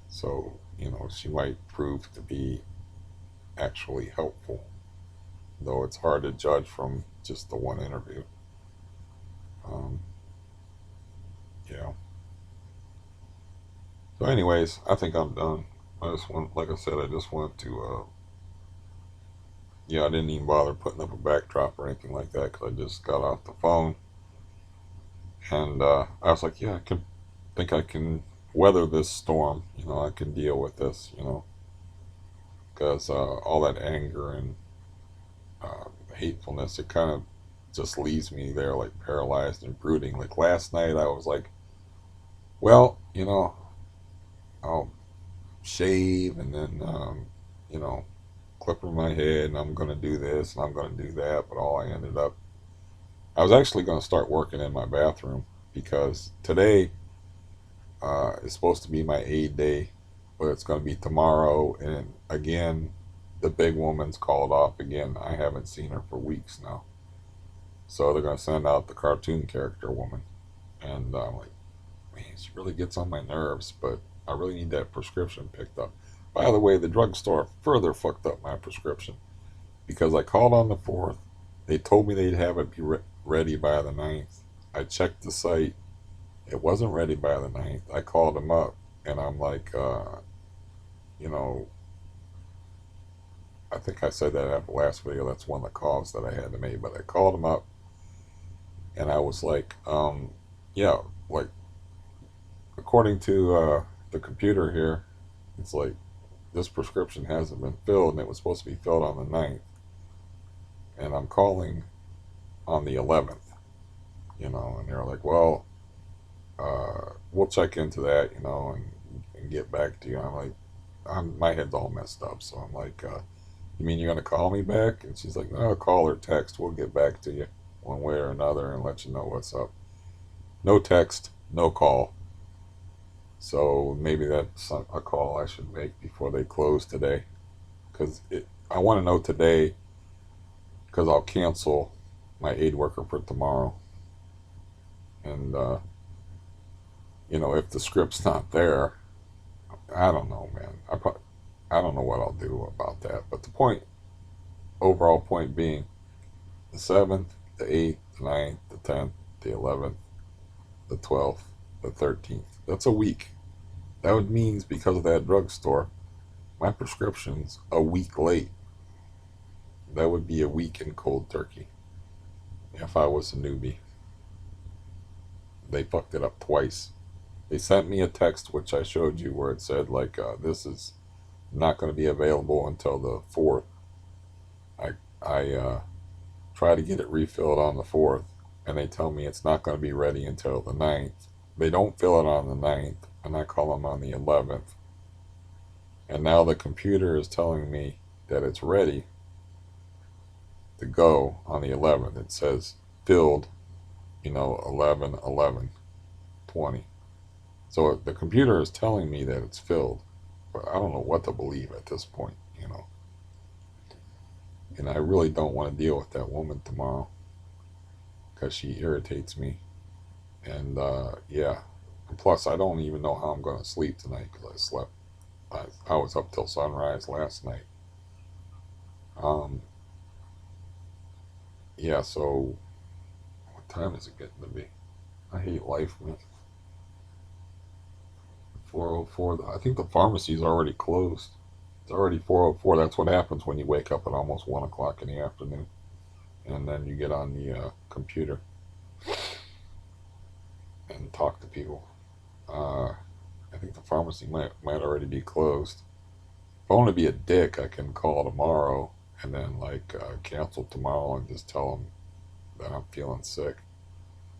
S1: So she might prove to be actually helpful, though it's hard to judge from just the one interview. Um, yeah. So, anyways, I think I'm done. Like I said, I just want to, yeah, I didn't even bother putting up a backdrop or anything like that because I just got off the phone, and I was like, yeah, think I can weather this storm. I can deal with this. Because all that anger and hatefulness, it kind of just leaves me there like paralyzed and brooding. Like last night, I was like, well, I'll shave and then, you know, clipper my head, and I'm going to do this and I'm going to do that. But I was actually going to start working in my bathroom because today is supposed to be my aid day, but it's going to be tomorrow. And again, the big woman's called off again. I haven't seen her for weeks now. So they're going to send out the cartoon character woman. And I'm like, man, she really gets on my nerves, but I really need that prescription picked up. By the way, the drugstore further fucked up my prescription because I called on the 4th. They told me they'd have it be ready by the 9th. I checked the site. It wasn't ready by the 9th. I called them up and I'm like, you know, I think I said that at the last video. That's one of the calls that I had to make. But I called them up and I was like, yeah, like according to the computer here, it's like this prescription hasn't been filled, and it was supposed to be filled on the 9th, and I'm calling on the 11th, and they're like, well, we'll check into that, and get back to you. I'm like, my head's all messed up, so I'm like, you mean you're gonna call me back? And she's like, no, call or text. We'll get back to you one way or another and let you know what's up. No text, no call. So maybe that's a call I should make before they close today, because I want to know today, because I'll cancel my aid worker for tomorrow. And if the script's not there, I don't know, man. I don't know what I'll do about that. But overall point being, the 7th, the 8th, the 9th, the 10th, the 11th, the 12th, the 13th. That's a week. That would means, because of that drugstore, my prescription's a week late. That would be a week in cold turkey if I was a newbie. They fucked it up twice. They sent me a text, which I showed you, where it said, like, this is not going to be available until the 4th. I try to get it refilled on the 4th, and they tell me it's not going to be ready until the 9th. They don't fill it on the 9th, and I call them on the 11th. And now the computer is telling me that it's ready to go on the 11th. It says filled, 11, 11, 20. So the computer is telling me that it's filled, but I don't know what to believe at this point. And I really don't want to deal with that woman tomorrow, because she irritates me. And yeah, and plus I don't even know how I'm going to sleep tonight, because I was up till sunrise last night. Um, yeah, so what time is it getting to be? I hate life, man. 4:04. I think the pharmacy's already closed. It's already 4:04. That's what happens when you wake up at almost 1 o'clock in the afternoon, and then you get on the computer and talk to people. Uh, I think the pharmacy might already be closed. If I want to be a dick, I can call tomorrow and then, like, cancel tomorrow and just tell them that I'm feeling sick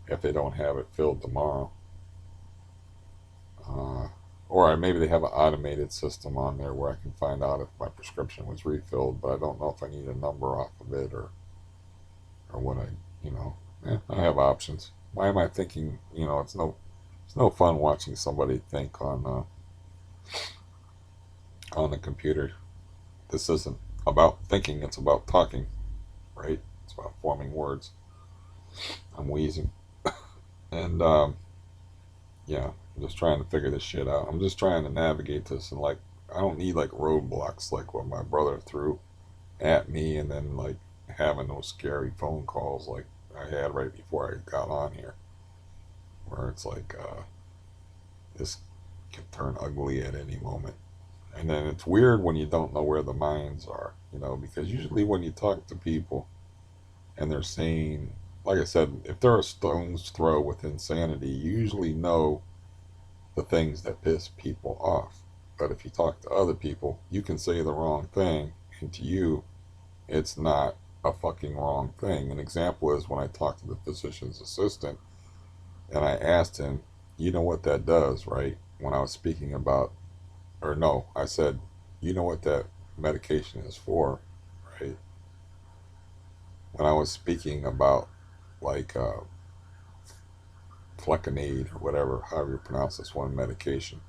S1: if they don't have it filled tomorrow. Uh, or maybe they have an automated system on there where I can find out if my prescription was refilled, but I don't know if I need a number off of it, or what you know, I have options. Why am I thinking, it's no fun watching somebody think on the computer. This isn't about thinking, it's about talking, right? It's about forming words. I'm wheezing. And yeah, I'm just trying to figure this shit out. I'm just trying to navigate this, and, like, I don't need, like, roadblocks like what my brother threw at me, and then, like, having those scary phone calls like I had right before I got on here, where it's like, this can turn ugly at any moment. And then it's weird when you don't know where the minds are, because usually when you talk to people and they're saying, like I said, if they're a stone's throw with insanity, you usually know the things that piss people off. But if you talk to other people, you can say the wrong thing, and to you, it's not a fucking wrong thing. An example is when I talked to the physician's assistant, and I asked him, you know what that does, right? When I was speaking about, or no, I said, you know what that medication is for, right? When I was speaking about, like, flecainide or whatever, however you pronounce this one medication.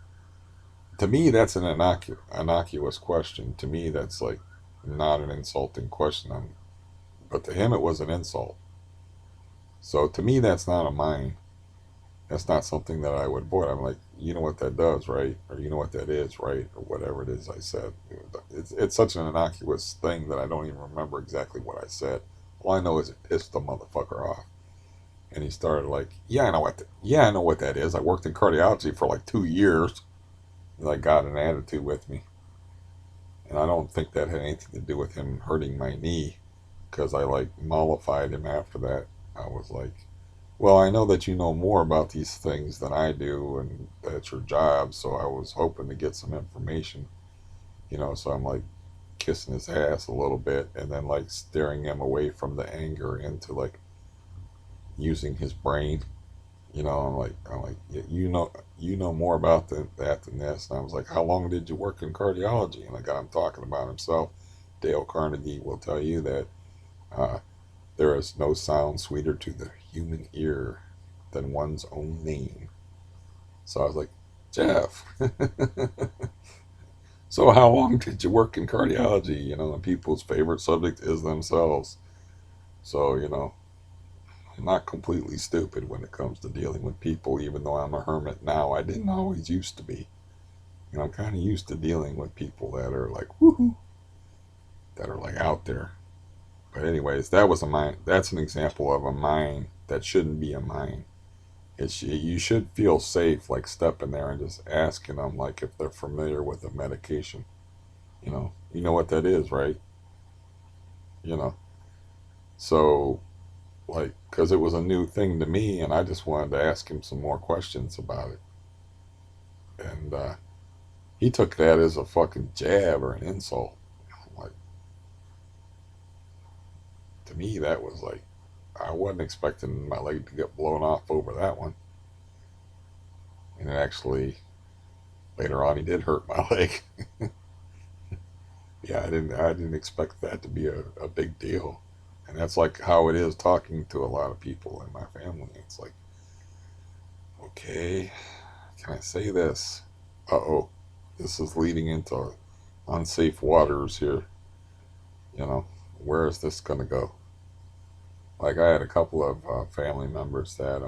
S1: To me, that's an innocuous question. To me, that's, like, not an insulting question. But to him, it was an insult. So to me, that's not a mine. That's not something that I would avoid. I'm like, you know what that does, right? Or you know what that is, right? Or whatever it is I said. It's such an innocuous thing that I don't even remember exactly what I said. All I know is it pissed the motherfucker off. And he started like, yeah, I know what that is. I worked in cardiology for like 2 years. He, like, got an attitude with me. And I don't think that had anything to do with him hurting my knee, because I, like, mollified him after that. I was like, well, I know that you know more about these things than I do, and that's your job, so I was hoping to get some information. So I'm like kissing his ass a little bit and then like steering him away from the anger into like using his brain. I'm like, yeah, you know more about that than this. And I was like, how long did you work in cardiology? And I got him talking about himself. Dale Carnegie will tell you that uh, there is no sound sweeter to the human ear than one's own name. So I was like, Jeff, so how long did you work in cardiology? And people's favorite subject is themselves. So, I'm not completely stupid when it comes to dealing with people, even though I'm a hermit now. I didn't always used to be. I'm kind of used to dealing with people that are like, woohoo, that are like out there. But anyways, that was a mind. That's an example of a mind that shouldn't be a mind. You should feel safe, like stepping there and just asking them, like if they're familiar with a medication. You know what that is, right? You know, so like, because it was a new thing to me, and I just wanted to ask him some more questions about it, and he took that as a fucking jab or an insult. Like, to me, that was like, I wasn't expecting my leg to get blown off over that one, and it actually later on he did hurt my leg. Yeah, I didn't expect that to be a big deal. And that's like how it is talking to a lot of people in my family. It's like, okay, can I say this? Uh-oh, this is leading into unsafe waters here. You know, where is this going to go? Like, I had a couple of family members that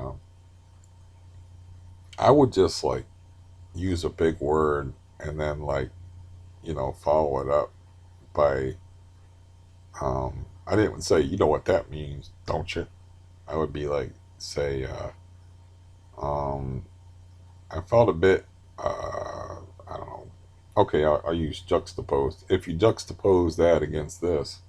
S1: I would just like use a big word and then like, follow it up by, I didn't say, you know what that means, don't you? I would be like, say, um, I felt a bit, I don't know. Okay, I'll use juxtaposed. If you juxtapose that against this,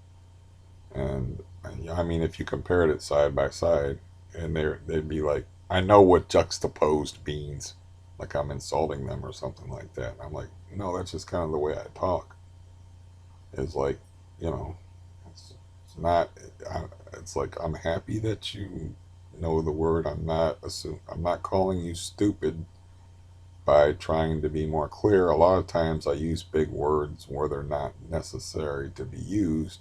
S1: and I mean, if you compared it side by side, and they'd be like, I know what juxtaposed means, like I'm insulting them or something like that. And I'm like, no, that's just kind of the way I talk. It's like, you know, it's not. It's like I'm happy that you know the word. I'm not calling you stupid by trying to be more clear. A lot of times I use big words where they're not necessary to be used.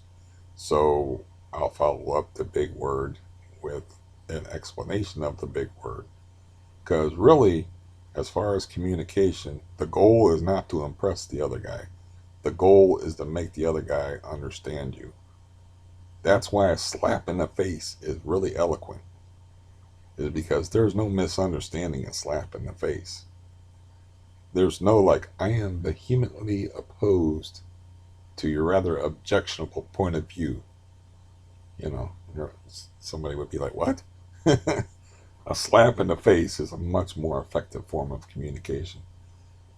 S1: So I'll follow up the big word with an explanation of the big word. Because really, as far as communication, the goal is not to impress the other guy. The goal is to make the other guy understand you. That's why a slap in the face is really eloquent, is because there's no misunderstanding a slap in the face. There's no like, I am vehemently opposed to your rather objectionable point of view. You know, somebody would be like, what? A slap in the face is a much more effective form of communication.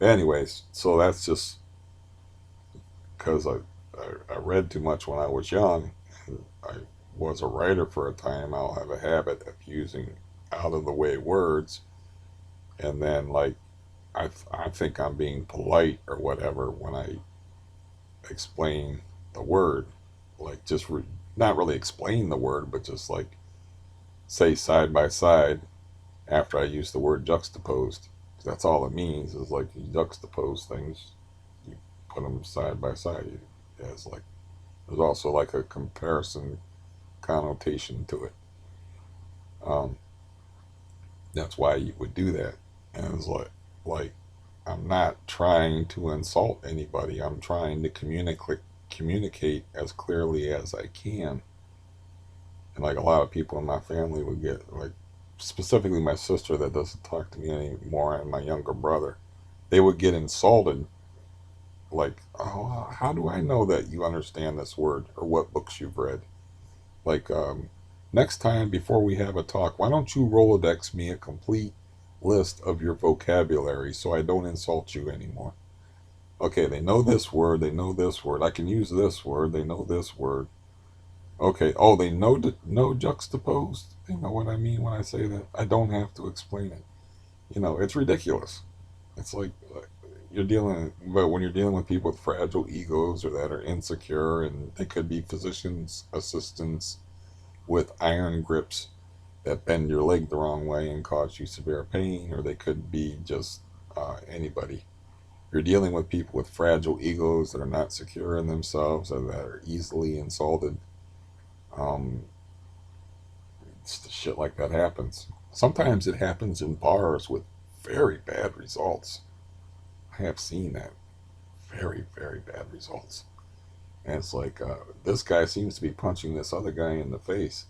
S1: Anyways, so that's just because I read too much when I was young. I was a writer for a time. I'll have a habit of using out of the way words, and then like I think I'm being polite or whatever when I explain the word, like not really explain the word, but just like say side by side after I use the word juxtaposed. That's all it means is like you juxtapose things, you put them side by side. It's like there's also like a comparison connotation to it. Um, that's why you would do that. And it's like I'm not trying to insult anybody. I'm trying to communicate as clearly as I can. And like a lot of people in my family would get like, specifically my sister that doesn't talk to me anymore, and my younger brother, they would get insulted. Like, oh, how do I know that you understand this word or what books you've read? Like, next time before we have a talk, why don't you Rolodex me a complete list of your vocabulary so I don't insult you anymore? Okay, they know this word, they know this word. I can use this word, they know this word. Okay, oh, they know juxtaposed. They know what I mean when I say that. I don't have to explain it. It's ridiculous. It's like but when you're dealing with people with fragile egos or that are insecure, and they could be physicians assistants with iron grips that bend your leg the wrong way and cause you severe pain, or they could be just anybody. You're dealing with people with fragile egos that are not secure in themselves or that are easily insulted. Um, Shit like that happens. Sometimes it happens in bars with very bad results. I have seen that. Very, very bad results. And it's like, this guy seems to be punching this other guy in the face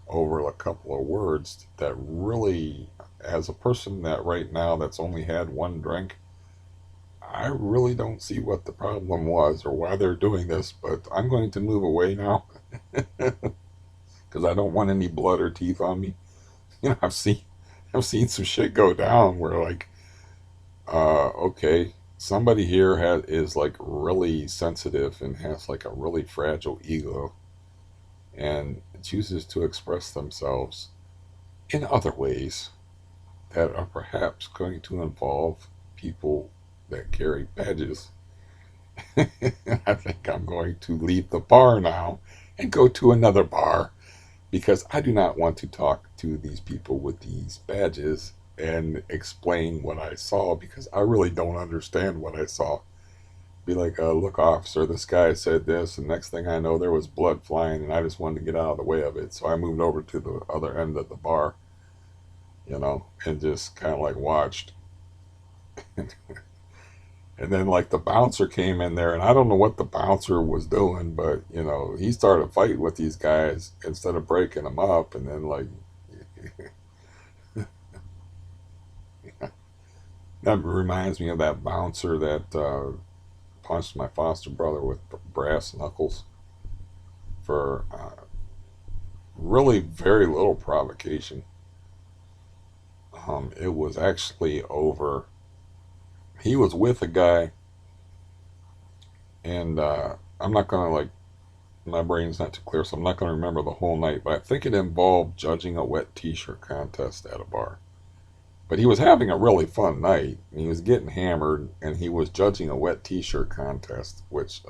S1: over a couple of words that really, as a person that right now that's only had one drink, I really don't see what the problem was or why they're doing this, but I'm going to move away now because I don't want any blood or teeth on me. You know, I've seen some shit go down where like, okay, somebody here is like really sensitive and has like a really fragile ego and chooses to express themselves in other ways that are perhaps going to involve people that carry badges. I think I'm going to leave the bar now and go to another bar because I do not want to talk to these people with these badges and explain what I saw because I really don't understand what I saw. Be like, look, officer, this guy said this, and next thing I know, there was blood flying, and I just wanted to get out of the way of it. So I moved over to the other end of the bar, and just kind of like watched. And then like the bouncer came in there, and I don't know what the bouncer was doing, but he started fighting with these guys instead of breaking them up. And then like that reminds me of that bouncer that punched my foster brother with brass knuckles for really very little provocation. It was actually over. He was with a guy, and I'm not gonna like my brain's not too clear, so I'm not going to remember the whole night, but I think it involved judging a wet t shirt contest at a bar. But he was having a really fun night. He was getting hammered, and he was judging a wet t shirt contest, which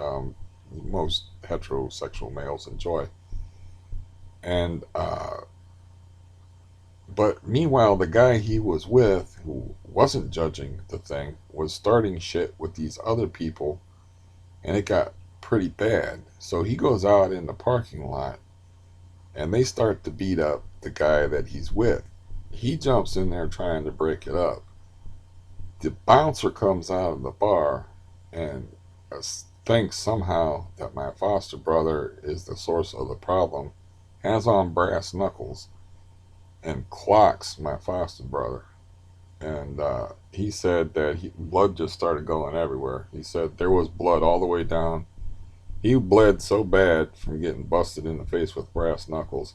S1: most heterosexual males enjoy. And, but meanwhile, the guy he was with, who wasn't judging the thing, was starting shit with these other people, and it got pretty bad. So he goes out in the parking lot and they start to beat up the guy that he's with. He jumps in there trying to break it up. The bouncer comes out of the bar and thinks somehow that my foster brother is the source of the problem, has on brass knuckles, and clocks my foster brother. And he said that blood just started going everywhere. He said there was blood all the way down. He bled so bad from getting busted in the face with brass knuckles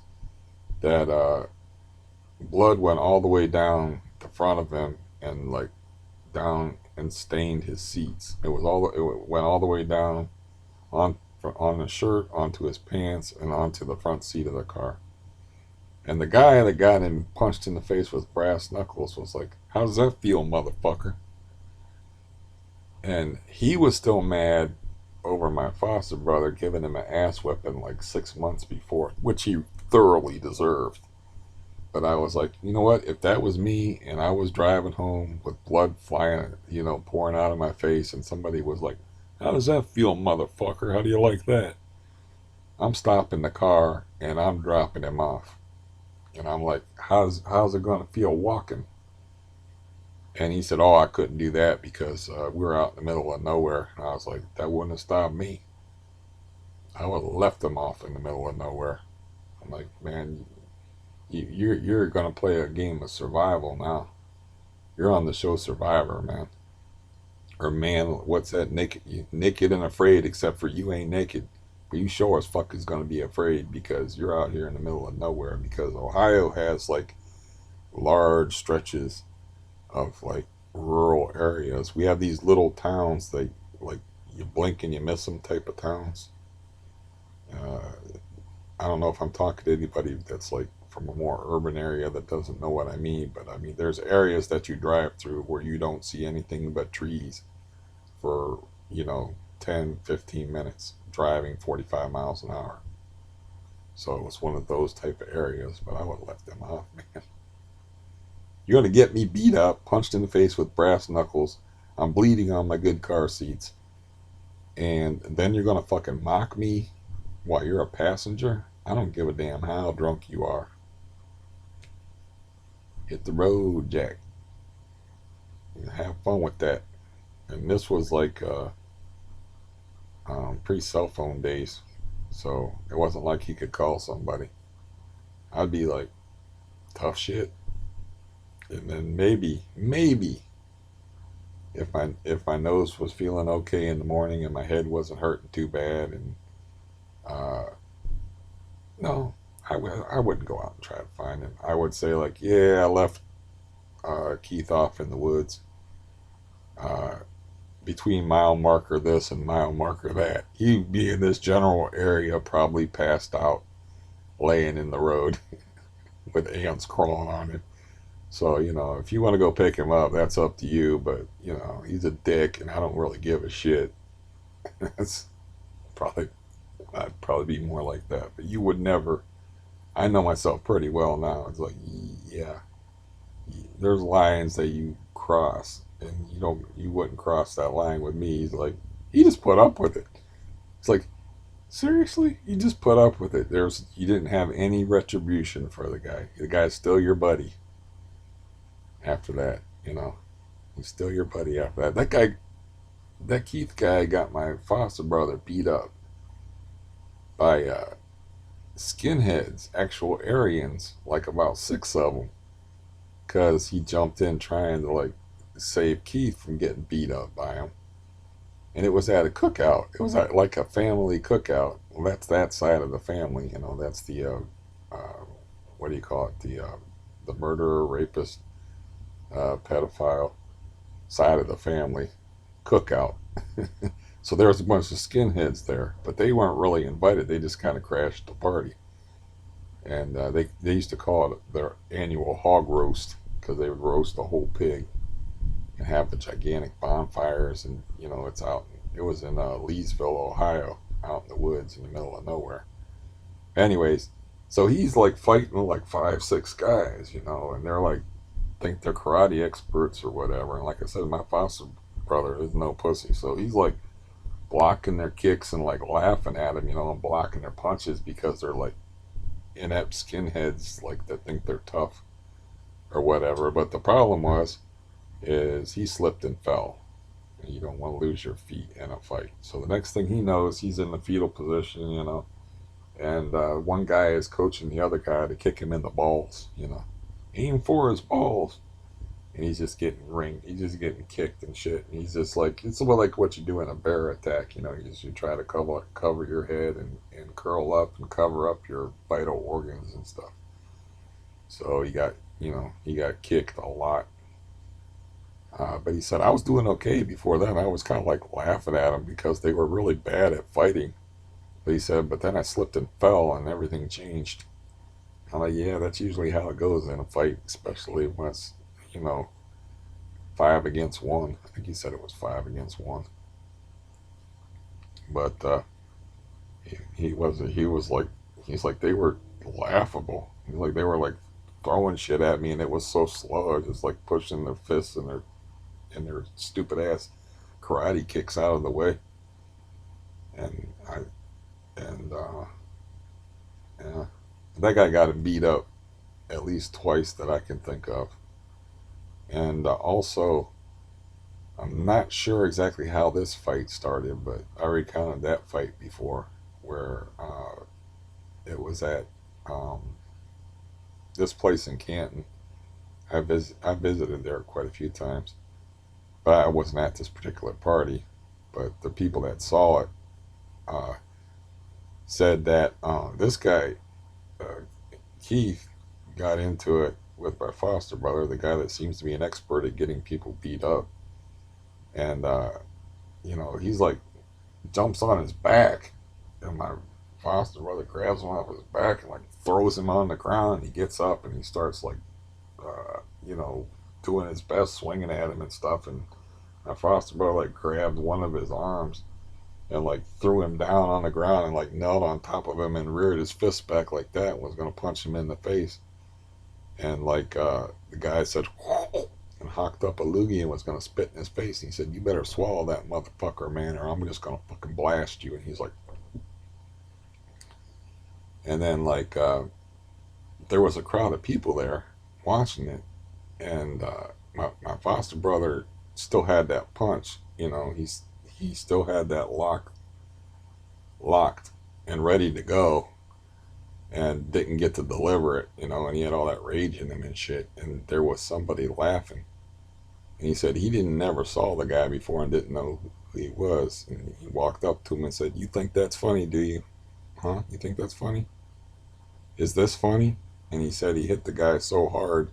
S1: that blood went all the way down the front of him and like down and stained his seats. It went all the way down on his shirt, onto his pants, and onto the front seat of the car. And the guy that got him punched in the face with brass knuckles was like, "How does that feel, motherfucker?" And he was still mad over my foster brother giving him an ass whipping like 6 months before, which he thoroughly deserved. But I was like, you know what? If that was me and I was driving home with blood flying, pouring out of my face, and somebody was like, "How does that feel, motherfucker? How do you like that?" I'm stopping the car and I'm dropping him off. And I'm like, how's it going to feel walking? And he said, "Oh, I couldn't do that because we were out in the middle of nowhere." And I was like, that wouldn't have stopped me. I would have left him off in the middle of nowhere. I'm like, man, you're gonna play a game of survival now. You're on the show Survivor, man. Or man, what's that? Naked and afraid, except for you ain't naked. But you sure as fuck is gonna be afraid because you're out here in the middle of nowhere. Because Ohio has like large stretches of like rural areas. We have these little towns like you blink and you miss them type of towns. Uh, I don't know if I'm talking to anybody that's like from a more urban area that doesn't know what I mean, but I mean there's areas that you drive through where you don't see anything but trees, for, 10, 15 minutes driving 45 miles an hour. So it was one of those type of areas, but I would have left them off, man. You're going to get me beat up, punched in the face with brass knuckles. I'm bleeding on my good car seats. And then you're going to fucking mock me while you're a passenger? I don't give a damn how drunk you are. Hit the road, Jack. Have fun with that. And this was like pre-cell phone days, so it wasn't like he could call somebody. I'd be like, tough shit, and then maybe if my nose was feeling okay in the morning and my head wasn't hurting too bad, and uh, no, I wouldn't go out and try to find him. I would say like, yeah, I left Keith off in the woods. Uh, Between mile marker this and mile marker that. He'd be in this general area, probably passed out, laying in the road with ants crawling on him. So, if you want to go pick him up, that's up to you. But, he's a dick and I don't really give a shit. That's probably, I'd probably be more like that. But you would never, I know myself pretty well now. It's like, yeah, there's lines that you cross and you wouldn't cross that line with me. He's like, he just put up with it. It's like, seriously, you just put up with it. You didn't have any retribution for the guy. The guy's still your buddy after that. He's still your buddy after that. That Keith guy got my foster brother beat up by skinheads, actual Aryans, like about 6 of them, because he jumped in trying to like save Keith from getting beat up by him. And it was at a cookout. It was at like a family cookout. Well, that's that side of the family. That's the uh, what do you call it? The murderer, rapist, pedophile side of the family cookout. So there was a bunch of skinheads there, but they weren't really invited. They just kind of crashed the party, and they used to call it their annual hog roast because they would roast the whole pig and have the gigantic bonfires. And it was in Leesville, Ohio, out in the woods in the middle of nowhere. Anyways, so he's like fighting like 5, 6 guys, and they're like think they're karate experts or whatever. And like I said, my foster brother is no pussy, so he's like blocking their kicks and like laughing at them, and blocking their punches because they're like inept skinheads like that think they're tough or whatever. But the problem is he slipped and fell. And you don't want to lose your feet in a fight. So the next thing he knows, he's in the fetal position, and one guy is coaching the other guy to kick him in the balls, aim for his balls. And he's just getting ringed. He's just getting kicked and shit. And he's just like, it's about like what you do in a bear attack. You try to cover your head and curl up and cover up your vital organs and stuff. So he got kicked a lot. But he said, I was doing okay before then. I was kind of like laughing at him because they were really bad at fighting. But he said, but then I slipped and fell and everything changed. I'm like, yeah, that's usually how it goes in a fight, especially when it's, you know, 5 against 1. I think he said it was 5 against 1. But he was like, he's like, they were laughable. He's like, they were like throwing shit at me and it was so slow. Just like pushing their fists and their stupid ass karate kicks out of the way. And and yeah, that guy got him beat up at least twice that I can think of. And also, I'm not sure exactly how this fight started, but I recounted that fight before, where it was at um, this place in Canton. I visited there quite a few times, but I wasn't at this particular party. But the people that saw it uh, said that this guy uh, Keith got into it with my foster brother, the guy that seems to be an expert at getting people beat up, and he's like jumps on his back, and my foster brother grabs him off his back and like throws him on the ground. He gets up and he starts like, uh, you know, doing his best, swinging at him and stuff, and My foster brother like grabbed one of his arms and like threw him down on the ground and like knelt on top of him and reared his fist back like that and was gonna punch him in the face. And like the guy said, and hocked up a loogie and was gonna spit in his face. And he said, "You better swallow that motherfucker, man, or I'm just gonna fucking blast you." And he's like, and then like there was a crowd of people there watching it, and my foster brother still had that punch. You know, he still had that locked and ready to go, and didn't get to deliver it. You know, and he had all that rage in him and shit. And there was somebody laughing, and he said he didn't never saw the guy before and didn't know who he was. And he walked up to him and said, "You think that's funny, do you? Huh? You think that's funny? Is this funny?" And he said he hit the guy so hard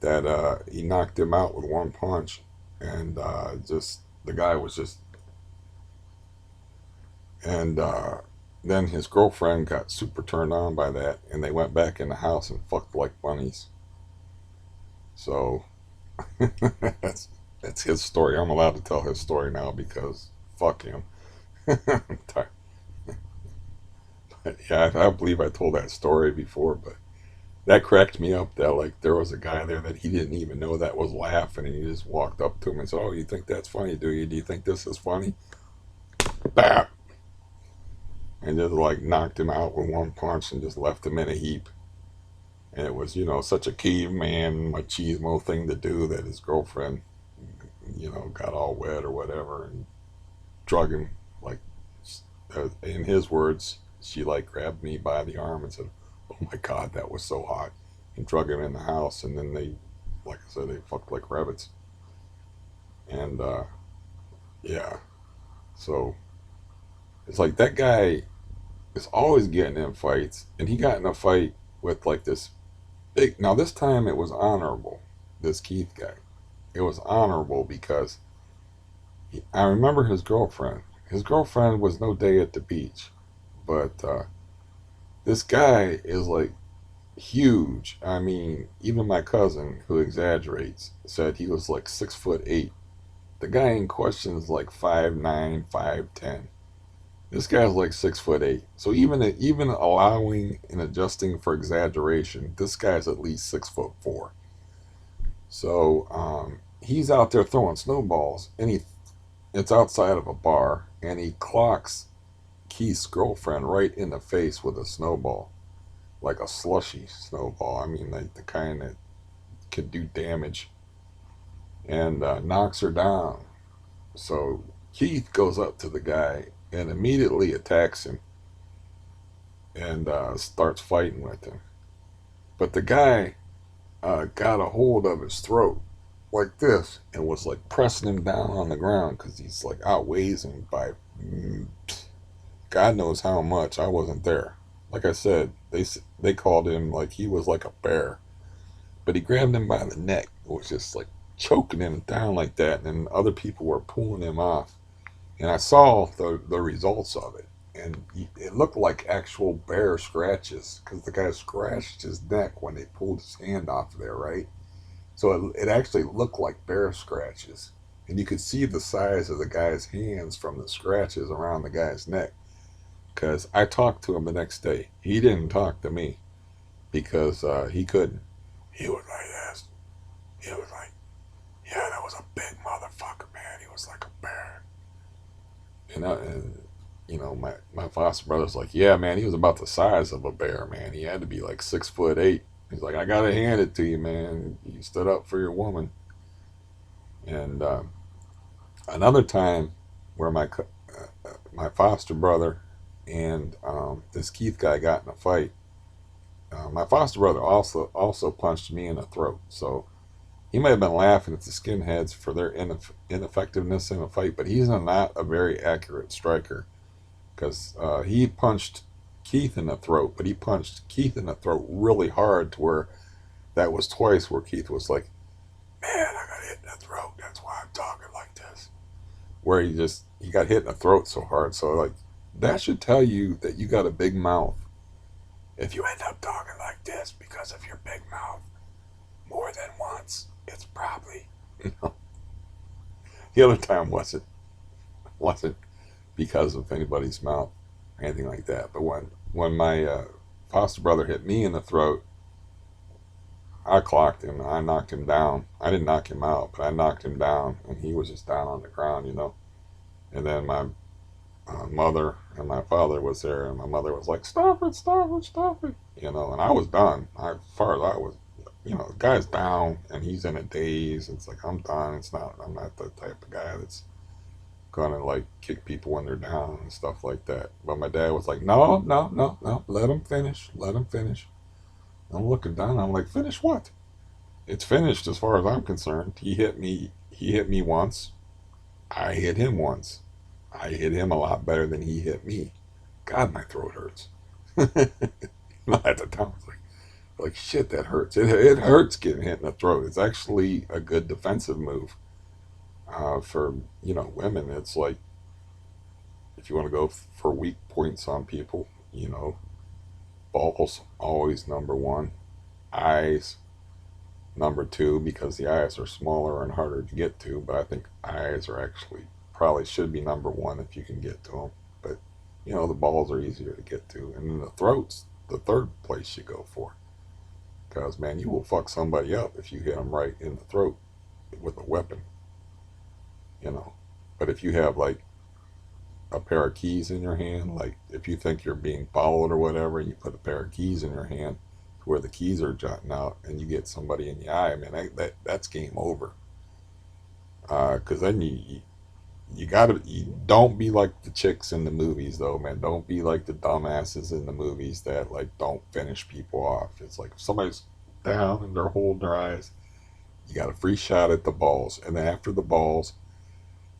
S1: that he knocked him out with one punch, and just the guy was just, and then his girlfriend got super turned on by that, and they went back in the house and fucked like bunnies. So that's that's his story. I'm allowed to tell his story now because fuck him. But yeah, I believe I told that story before, but that cracked me up that like there was a guy there that he didn't even know that was laughing, and he just walked up to him and said, "Oh, you think that's funny, do you? Do you think this is funny?" Bam! And just like knocked him out with one punch and just left him in a heap. And it was, you know, such a caveman machismo thing to do that his girlfriend, you know, got all wet or whatever and drug him. Like, in his words, she like grabbed me by the arm and said, "Oh my God, that was so hot," and drug him in the house. And then they, like I said, they fucked like rabbits. And yeah, so it's like that guy is always getting in fights, and he got in a fight with like this big. Now this time it was honorable. This Keith guy, it was honorable because I remember his girlfriend. His girlfriend was no day at the beach, but this guy is like huge. I mean, even my cousin, who exaggerates, said he was like 6'8". The guy in question is like 5'9", 5'10". This guy's like 6'8". So even allowing and adjusting for exaggeration, this guy's at least 6'4". So he's out there throwing snowballs, and it's outside of a bar, and he clocks Keith's girlfriend right in the face with a snowball, like a slushy snowball. I mean, like the kind that could do damage, and knocks her down. So Keith goes up to the guy and immediately attacks him and starts fighting with him. But the guy got a hold of his throat like this and was like pressing him down on the ground because he's like outweighs him by God knows how much. I wasn't there. Like I said, they called him like he was like a bear, but he grabbed him by the neck. It was just like choking him down like that, and other people were pulling him off. And I saw the results of it, and it looked like actual bear scratches because the guy scratched his neck when they pulled his hand off of there, right? So it actually looked like bear scratches, and you could see the size of the guy's hands from the scratches around the guy's neck. Because I talked to him the next day. He didn't talk to me because he couldn't. He was like this. He was like, "Yeah, that was a big motherfucker, man. He was like a bear." And you know, my foster brother's like, "Yeah, man, he was about the size of a bear, man. He had to be like 6'8". He's like, "I gotta hand it to you, man. You stood up for your woman." And another time where my foster brother and this Keith guy got in a fight. My foster brother also punched me in the throat, so he might have been laughing at the skinheads for their ineffectiveness in a fight, but he's not a very accurate striker because he punched Keith in the throat, but he punched Keith in the throat really hard to where that was twice where Keith was like, "Man, I got hit in the throat. That's why I'm talking like this." Where he got hit in the throat so hard, so like that should tell you that you got a big mouth. If you end up talking like this because of your big mouth more than once, it's probably, you know. The other time wasn't because of anybody's mouth or anything like that. But when my foster brother hit me in the throat, I clocked him. I knocked him down. I didn't knock him out, but I knocked him down, and he was just down on the ground, you know. And then my mother and my father was there, and my mother was like, "Stop it! Stop it! Stop it!" You know. And I was done. As far as I was, you know, the guy's down, and he's in a daze. It's like I'm done. It's not. I'm not the type of guy that's gonna like kick people when they're down and stuff like that. But my dad was like, "No, no, no, no. Let him finish. Let him finish." I'm looking down. I'm like, "Finish what?" It's finished as far as I'm concerned. He hit me. He hit me once. I hit him once. I hit him a lot better than he hit me. God, my throat hurts. At the time, it's like shit. That hurts. It hurts getting hit in the throat. It's actually a good defensive move for women. It's like if you want to go for weak points on people, balls always number one, eyes number two because the eyes are smaller and harder to get to. But I think eyes are actually probably should be number one if you can get to them. But the balls are easier to get to, and then the throat's the third place you go for. Because man, you will fuck somebody up if you hit them right in the throat with a weapon. You know. But if you have like a pair of keys in your hand, like if you think you're being followed or whatever, you put a pair of keys in your hand where the keys are jutting out, and you get somebody in the eye, man, that's game over. Because then you gotta you don't be like the chicks in the movies though, man. Don't be like the dumbasses in the movies that like don't finish people off. It's like if somebody's down and they're holding their eyes, you got a free shot at the balls, and then after the balls,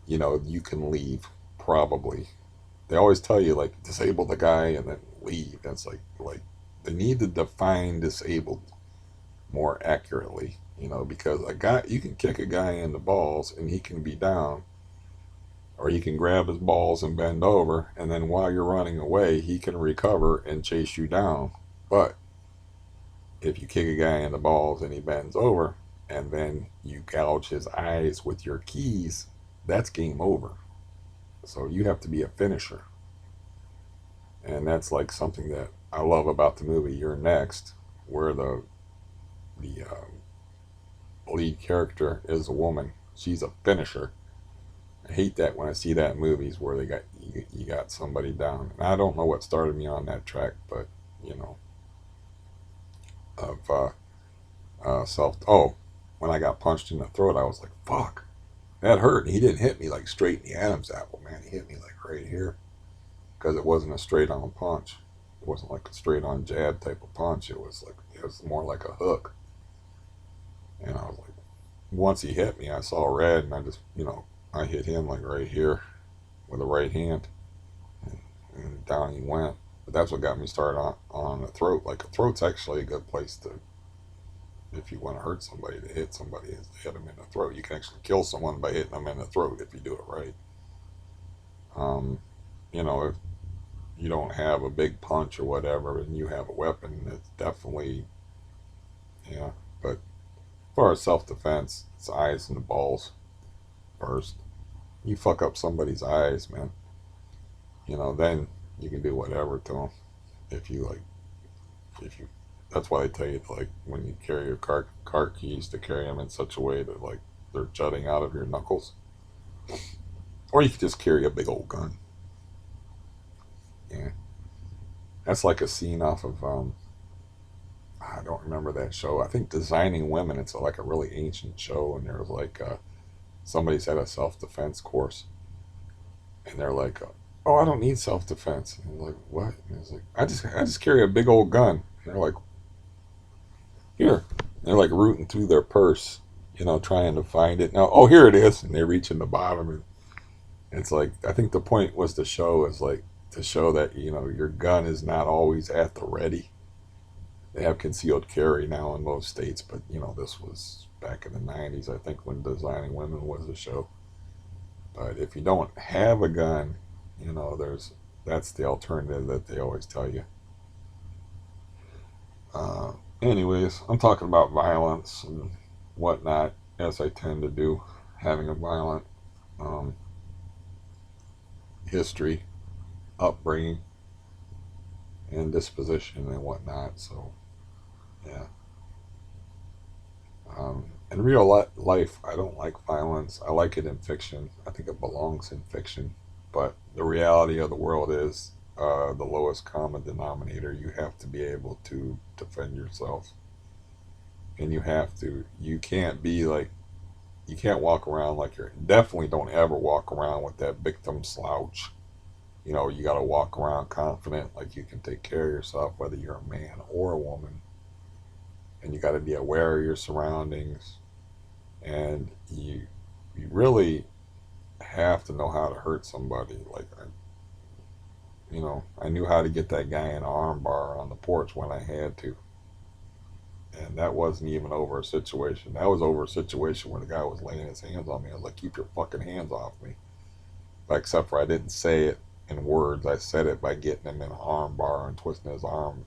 S1: you can leave probably. They always tell you like disable the guy and then leave. That's like they need to define disabled more accurately, because a guy you can kick a guy in the balls and he can be down, or he can grab his balls and bend over, and then while you're running away, he can recover and chase you down. But if you kick a guy in the balls and he bends over, and then you gouge his eyes with your keys, that's game over. So you have to be a finisher. And that's like something that I love about the movie You're Next, where the lead character is a woman. She's a finisher. I hate that when I see that in movies where you got somebody down. And I don't know what started me on that track, but you know, of self. Oh, when I got punched in the throat, I was like, "Fuck, that hurt." And he didn't hit me like straight in the Adam's apple, man. He hit me like right here because it wasn't a straight on punch. It wasn't like a straight on jab type of punch. It was more like a hook. And I was like, once he hit me, I saw red, and I just I hit him like right here with the right hand, and, and down he went. But that's what got me started on the throat. Like a throat's actually a good place to, if you want to hurt somebody, to hit somebody is to hit them in the throat. You can actually kill someone by hitting them in the throat if you do it right. Um, if you don't have a big punch or whatever, and you have a weapon, it's definitely yeah. But as far as self defense, it's eyes and the balls first. You fuck up somebody's eyes, man. Then you can do whatever to them. If you like, if you, that's why they tell you to, like when you carry your car keys, to carry them in such a way that like they're jutting out of your knuckles, or you could just carry a big old gun. Yeah, that's like a scene off of I don't remember that show. I think Designing Women. It's like a really ancient show, and there's like somebody's at a self defense course, and they're like, "Oh, I don't need self defense." And I'm like, "What?" And it's like, I just carry a big old gun." And they're like, "Here." And they're like rooting through their purse, trying to find it. Now, oh, here it is, and they reach in the bottom, and it's like I think the point was to show that your gun is not always at the ready. They have concealed carry now in most states, but this was back in the '90s, I think, when Designing Women was a show. But if you don't have a gun, there's that's the alternative that they always tell you. Anyways, I'm talking about violence and whatnot, as I tend to do, having a violent um, history, upbringing, and disposition and whatnot. So yeah. In real life, I don't like violence. I like it in fiction. I think it belongs in fiction. But the reality of the world is the lowest common denominator. You have to be able to defend yourself. And you can't be like, you can't walk around like you're, definitely don't ever walk around with that victim slouch. You know, you got to walk around confident, like you can take care of yourself, whether you're a man or a woman. And you got to be aware of your surroundings. And you really have to know how to hurt somebody. Like, I knew how to get that guy an armbar on the porch when I had to. And that wasn't even over a situation. That was over a situation where the guy was laying his hands on me. I was like, keep your fucking hands off me. But except for I didn't say it in words. I said it by getting him in an armbar and twisting his arm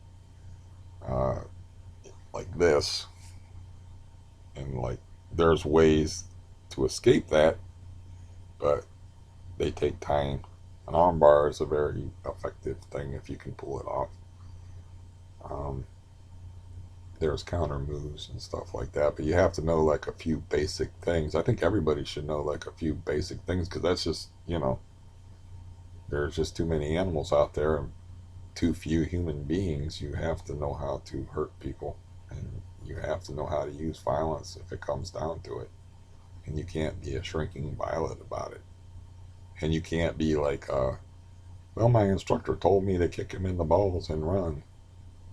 S1: uh, like this. And like, there's ways to escape that, but they take time. An armbar is a very effective thing if you can pull it off. Um, there's counter moves and stuff like that, but you have to know like a few basic things. I think everybody should know like a few basic things because that's just, there's just too many animals out there and too few human beings. You have to know how to hurt people and you have to know how to use violence if it comes down to it. And you can't be a shrinking violet about it. And you can't be like, well, my instructor told me to kick him in the balls and run.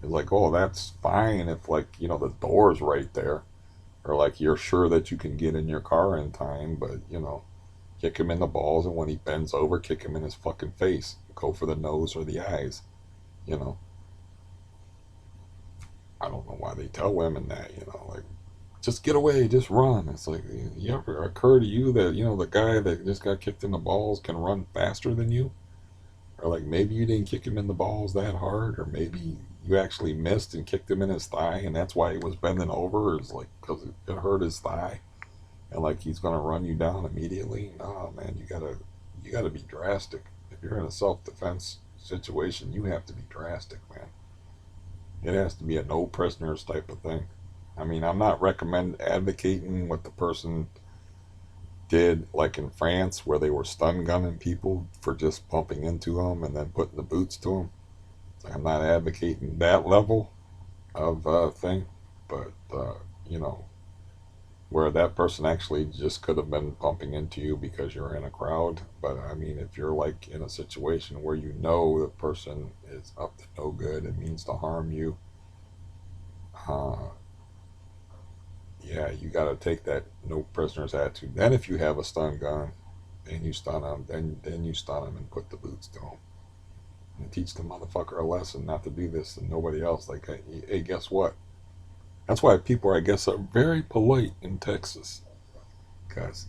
S1: It's like, oh, that's fine if, like, the door's right there. Or, like, you're sure that you can get in your car in time, but, kick him in the balls, and when he bends over, kick him in his fucking face. Go for the nose or the eyes. You know, I don't know why they tell women that, like, just get away, just run. It's like, you ever occur to you that, the guy that just got kicked in the balls can run faster than you? Or like maybe you didn't kick him in the balls that hard, or maybe you actually missed and kicked him in his thigh, and that's why he was bending over. Is like because it hurt his thigh, and like he's gonna run you down immediately. No, man, you gotta be drastic. If you're in a self defense situation, you have to be drastic, man. It has to be a no prisoners type of thing. I mean, I'm not recommend advocating what the person did, like in France, where they were stun gunning people for just bumping into them and then putting the boots to them. I'm not advocating that level of thing, but you know, where that person actually just could have been bumping into you because you're in a crowd. But I mean, if you're like in a situation where you know the person is up to no good and means to harm you, uh, yeah, you got to take that no prisoners attitude. Then if you have a stun gun and you stun them, then you stun them and put the boots to them and teach the motherfucker a lesson not to do this and nobody else. Like, hey, guess what? That's why people, I guess, are very polite in Texas because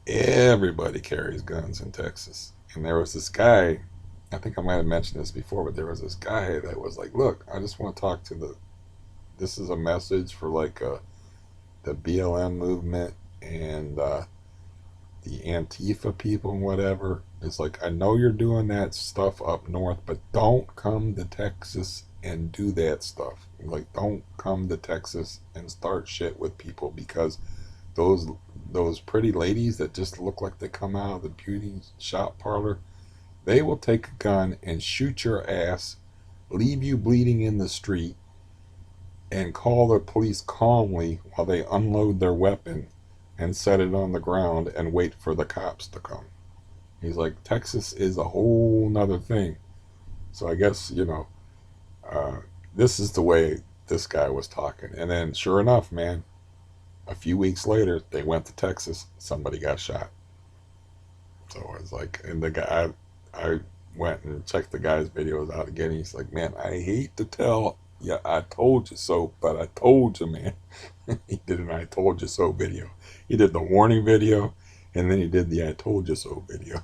S1: everybody carries guns in Texas. And there was this guy, I think I might have mentioned this before, but there was this guy that was like, look, I just want to talk to this is a message for like the BLM movement and the Antifa people and whatever. It's like, I know you're doing that stuff up north, but don't come to Texas and do that stuff. Like, don't come to Texas and start shit with people because those those pretty ladies that just look like they come out of the beauty shop parlor, they will take a gun and shoot your ass, leave you bleeding in the street, and call the police calmly while they unload their weapon and set it on the ground and wait for the cops to come. He's like, Texas is a whole nother thing. So I guess, uh, this is the way this guy was talking. And then, sure enough, man, a few weeks later, they went to Texas. Somebody got shot. So I was like, and the guy, I went and checked the guy's videos out again. He's like, man, I hate to tell you, I told you so, but I told you, man. He did an I told you so video. He did the warning video, and then he did the I told you so video.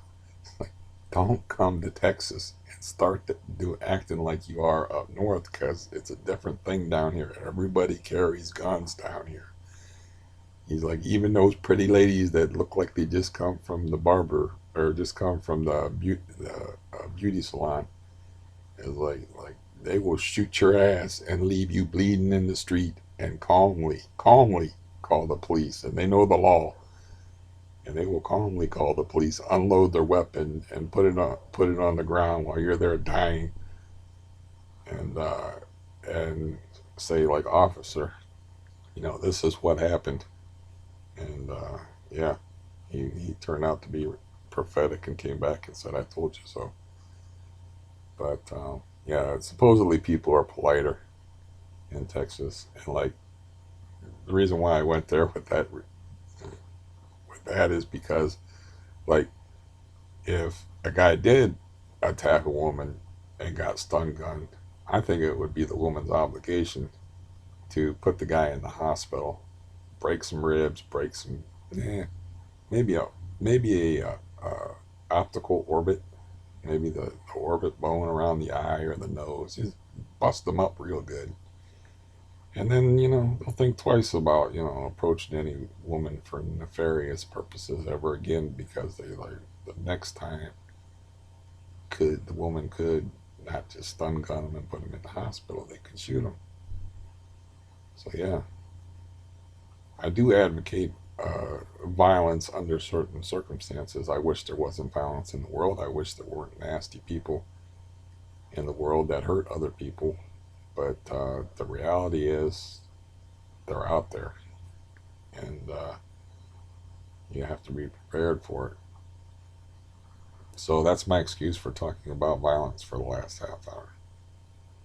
S1: Like, don't come to Texas and start to do acting like you are up north, because it's a different thing down here. Everybody carries guns down here. He's like, even those pretty ladies that look like they just come from the barber or just come from the beauty salon, is like they will shoot your ass and leave you bleeding in the street and calmly call the police, and they know the law, and they will calmly call the police, unload their weapon, and put it on the ground while you're there dying, and and say like, officer, this is what happened, and yeah, he turned out to be prophetic and came back and said, "I told you so." But yeah, supposedly people are politer in Texas, and like the reason why I went there with that is because like if a guy did attack a woman and got stun gunned, I think it would be the woman's obligation to put the guy in the hospital, break some ribs, break some, eh, maybe a optical orbit, maybe the orbit bone around the eye or the nose, just bust them up real good. And then, they'll think twice about, approaching any woman for nefarious purposes ever again, because they like the next time the woman could not just stun gun them and put them in the hospital, they could shoot them. So yeah, I do advocate violence under certain circumstances. I wish there wasn't violence in the world. I wish there weren't nasty people in the world that hurt other people. But the reality is, they're out there, and you have to be prepared for it. So that's my excuse for talking about violence for the last half hour.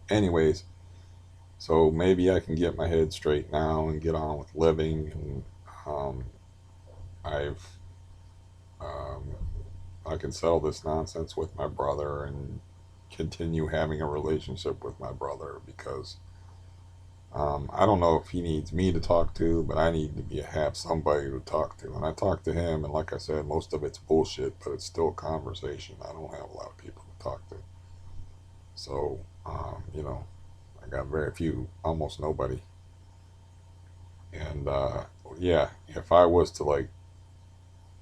S1: Anyways, so maybe I can get my head straight now and get on with living. And um, I've um, I can settle this nonsense with my brother and continue having a relationship with my brother, because I don't know if he needs me to talk to, but I need to have somebody to talk to. And I talk to him, and like I said, most of it's bullshit, but it's still conversation. I don't have a lot of people to talk to. So, I got very few, almost nobody. And yeah, if I was to like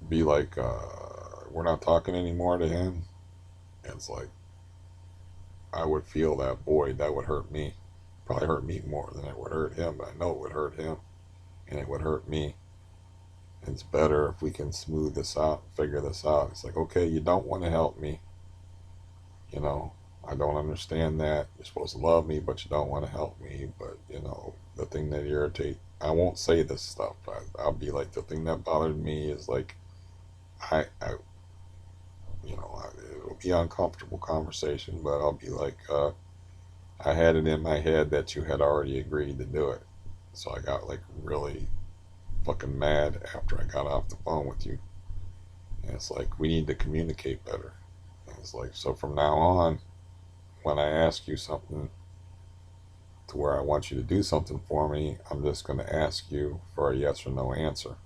S1: be like, we're not talking anymore to him, it's like I would feel that void. That would hurt me. Probably hurt me more than it would hurt him, but I know it would hurt him and it would hurt me. It's better if we can smooth this out, figure this out. It's like, okay, you don't want to help me. You know, I don't understand that. You're supposed to love me, but you don't want to help me. But, the thing that irritates, I won't say this stuff. I'll be like, the thing that bothered me is like, I it'll be uncomfortable conversation, but I'll be like, I had it in my head that you had already agreed to do it. So I got like really fucking mad after I got off the phone with you. And it's like, we need to communicate better. And it's like, so from now on, when I ask you something to where I want you to do something for me, I'm just going to ask you for a yes or no answer,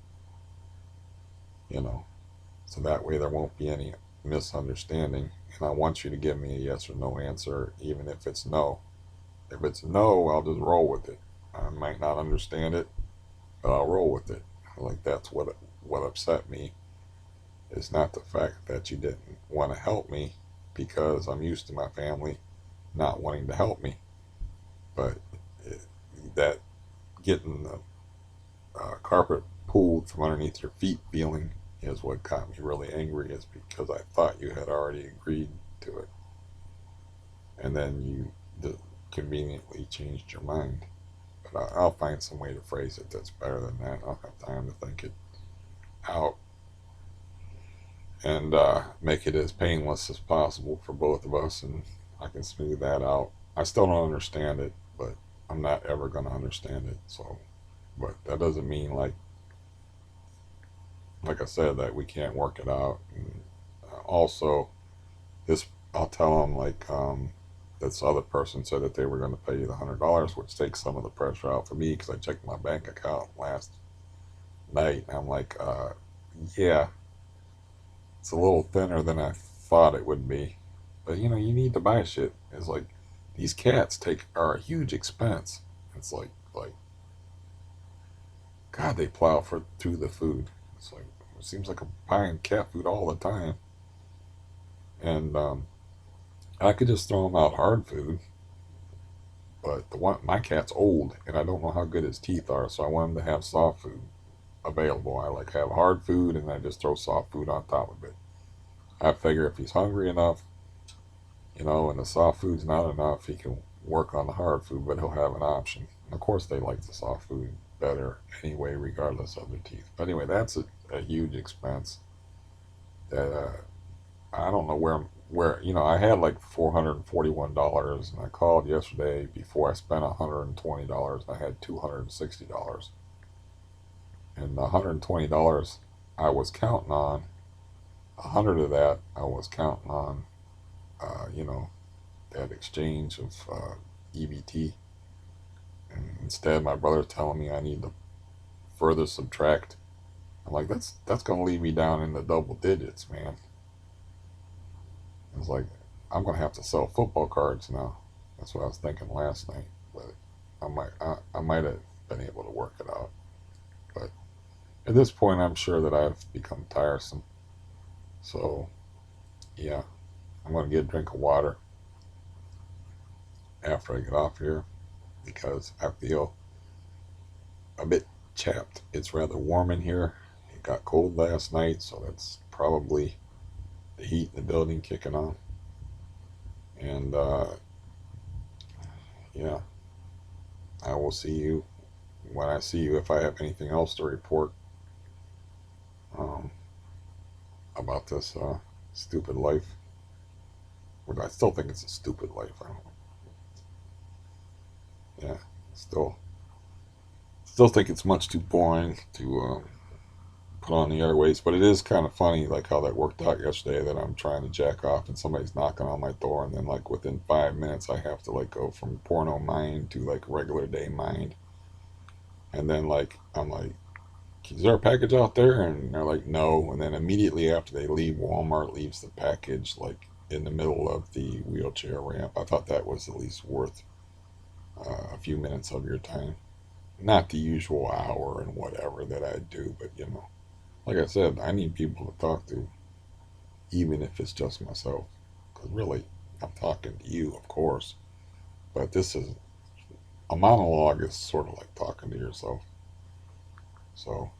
S1: you know, so that way there won't be any misunderstanding. And I want you to give me a yes or no answer, even if it's no. If it's no, I'll just roll with it. I might not understand it, but I'll roll with it. Like that's what upset me is not the fact that you didn't want to help me, because I'm used to my family not wanting to help me, but it, that getting the carpet pulled from underneath your feet feeling is what got me really angry. Is because I thought you had already agreed to it, and then you conveniently changed your mind. But I'll find some way to phrase it that's better than that. I'll have time to think it out and make it as painless as possible for both of us, and I can smooth that out. I still don't understand it, but I'm not ever going to understand it. So, but that doesn't mean like I said, that we can't work it out. And also, this I'll tell them like this other person said that they were going to pay you the $100, which takes some of the pressure out for me because I checked my bank account last night. And I'm like, yeah, it's a little thinner than I thought it would be, but you need to buy shit. It's like these cats are a huge expense. It's like God, they plow through the food. It's like it seems like I'm buying cat food all the time, and I could just throw them out hard food. But the one my cat's old, and I don't know how good his teeth are, so I want him to have soft food available. I like have hard food, and I just throw soft food on top of it. I figure if he's hungry enough, and the soft food's not enough, he can work on the hard food, but he'll have an option. And of course, they like the soft food better anyway, regardless of their teeth. But anyway, that's a huge expense that I don't know where I had like $441, and I called yesterday before I spent $120, and I had $260, and the $120 I was counting on, 100 of that I was counting on, you know, that exchange of EBT. And instead, my brother's telling me I need to further subtract. I'm like, that's gonna leave me down in the double digits, man. It's like I'm gonna have to sell football cards now. That's what I was thinking last night, but I might have been able to work it out. But at this point, I'm sure that I've become tiresome. So yeah, I'm gonna get a drink of water after I get off here because I feel a bit chapped. It's rather warm in here. It got cold last night, so that's probably the heat in the building kicking on. And yeah, I will see you when I see you if I have anything else to report um, about this stupid life. But I still think it's a stupid life. I don't, yeah, still, still think it's much too boring to put on the airways. But it is kind of funny, like how that worked out yesterday. That I'm trying to jack off and somebody's knocking on my door, and then like within 5 minutes, I have to like go from porno mind to like regular day mind, and then like I'm like, is there a package out there? And they're like, no. And then immediately after they leave, Walmart leaves the package like in the middle of the wheelchair ramp. I thought that was at least worth a few minutes of your time. Not the usual hour and whatever that I do, but like I said, I need people to talk to, even if it's just myself. Because really, I'm talking to you, of course, but this is a monologue is sort of like talking to yourself. So,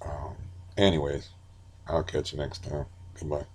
S1: um, anyways, I'll catch you next time. Goodbye.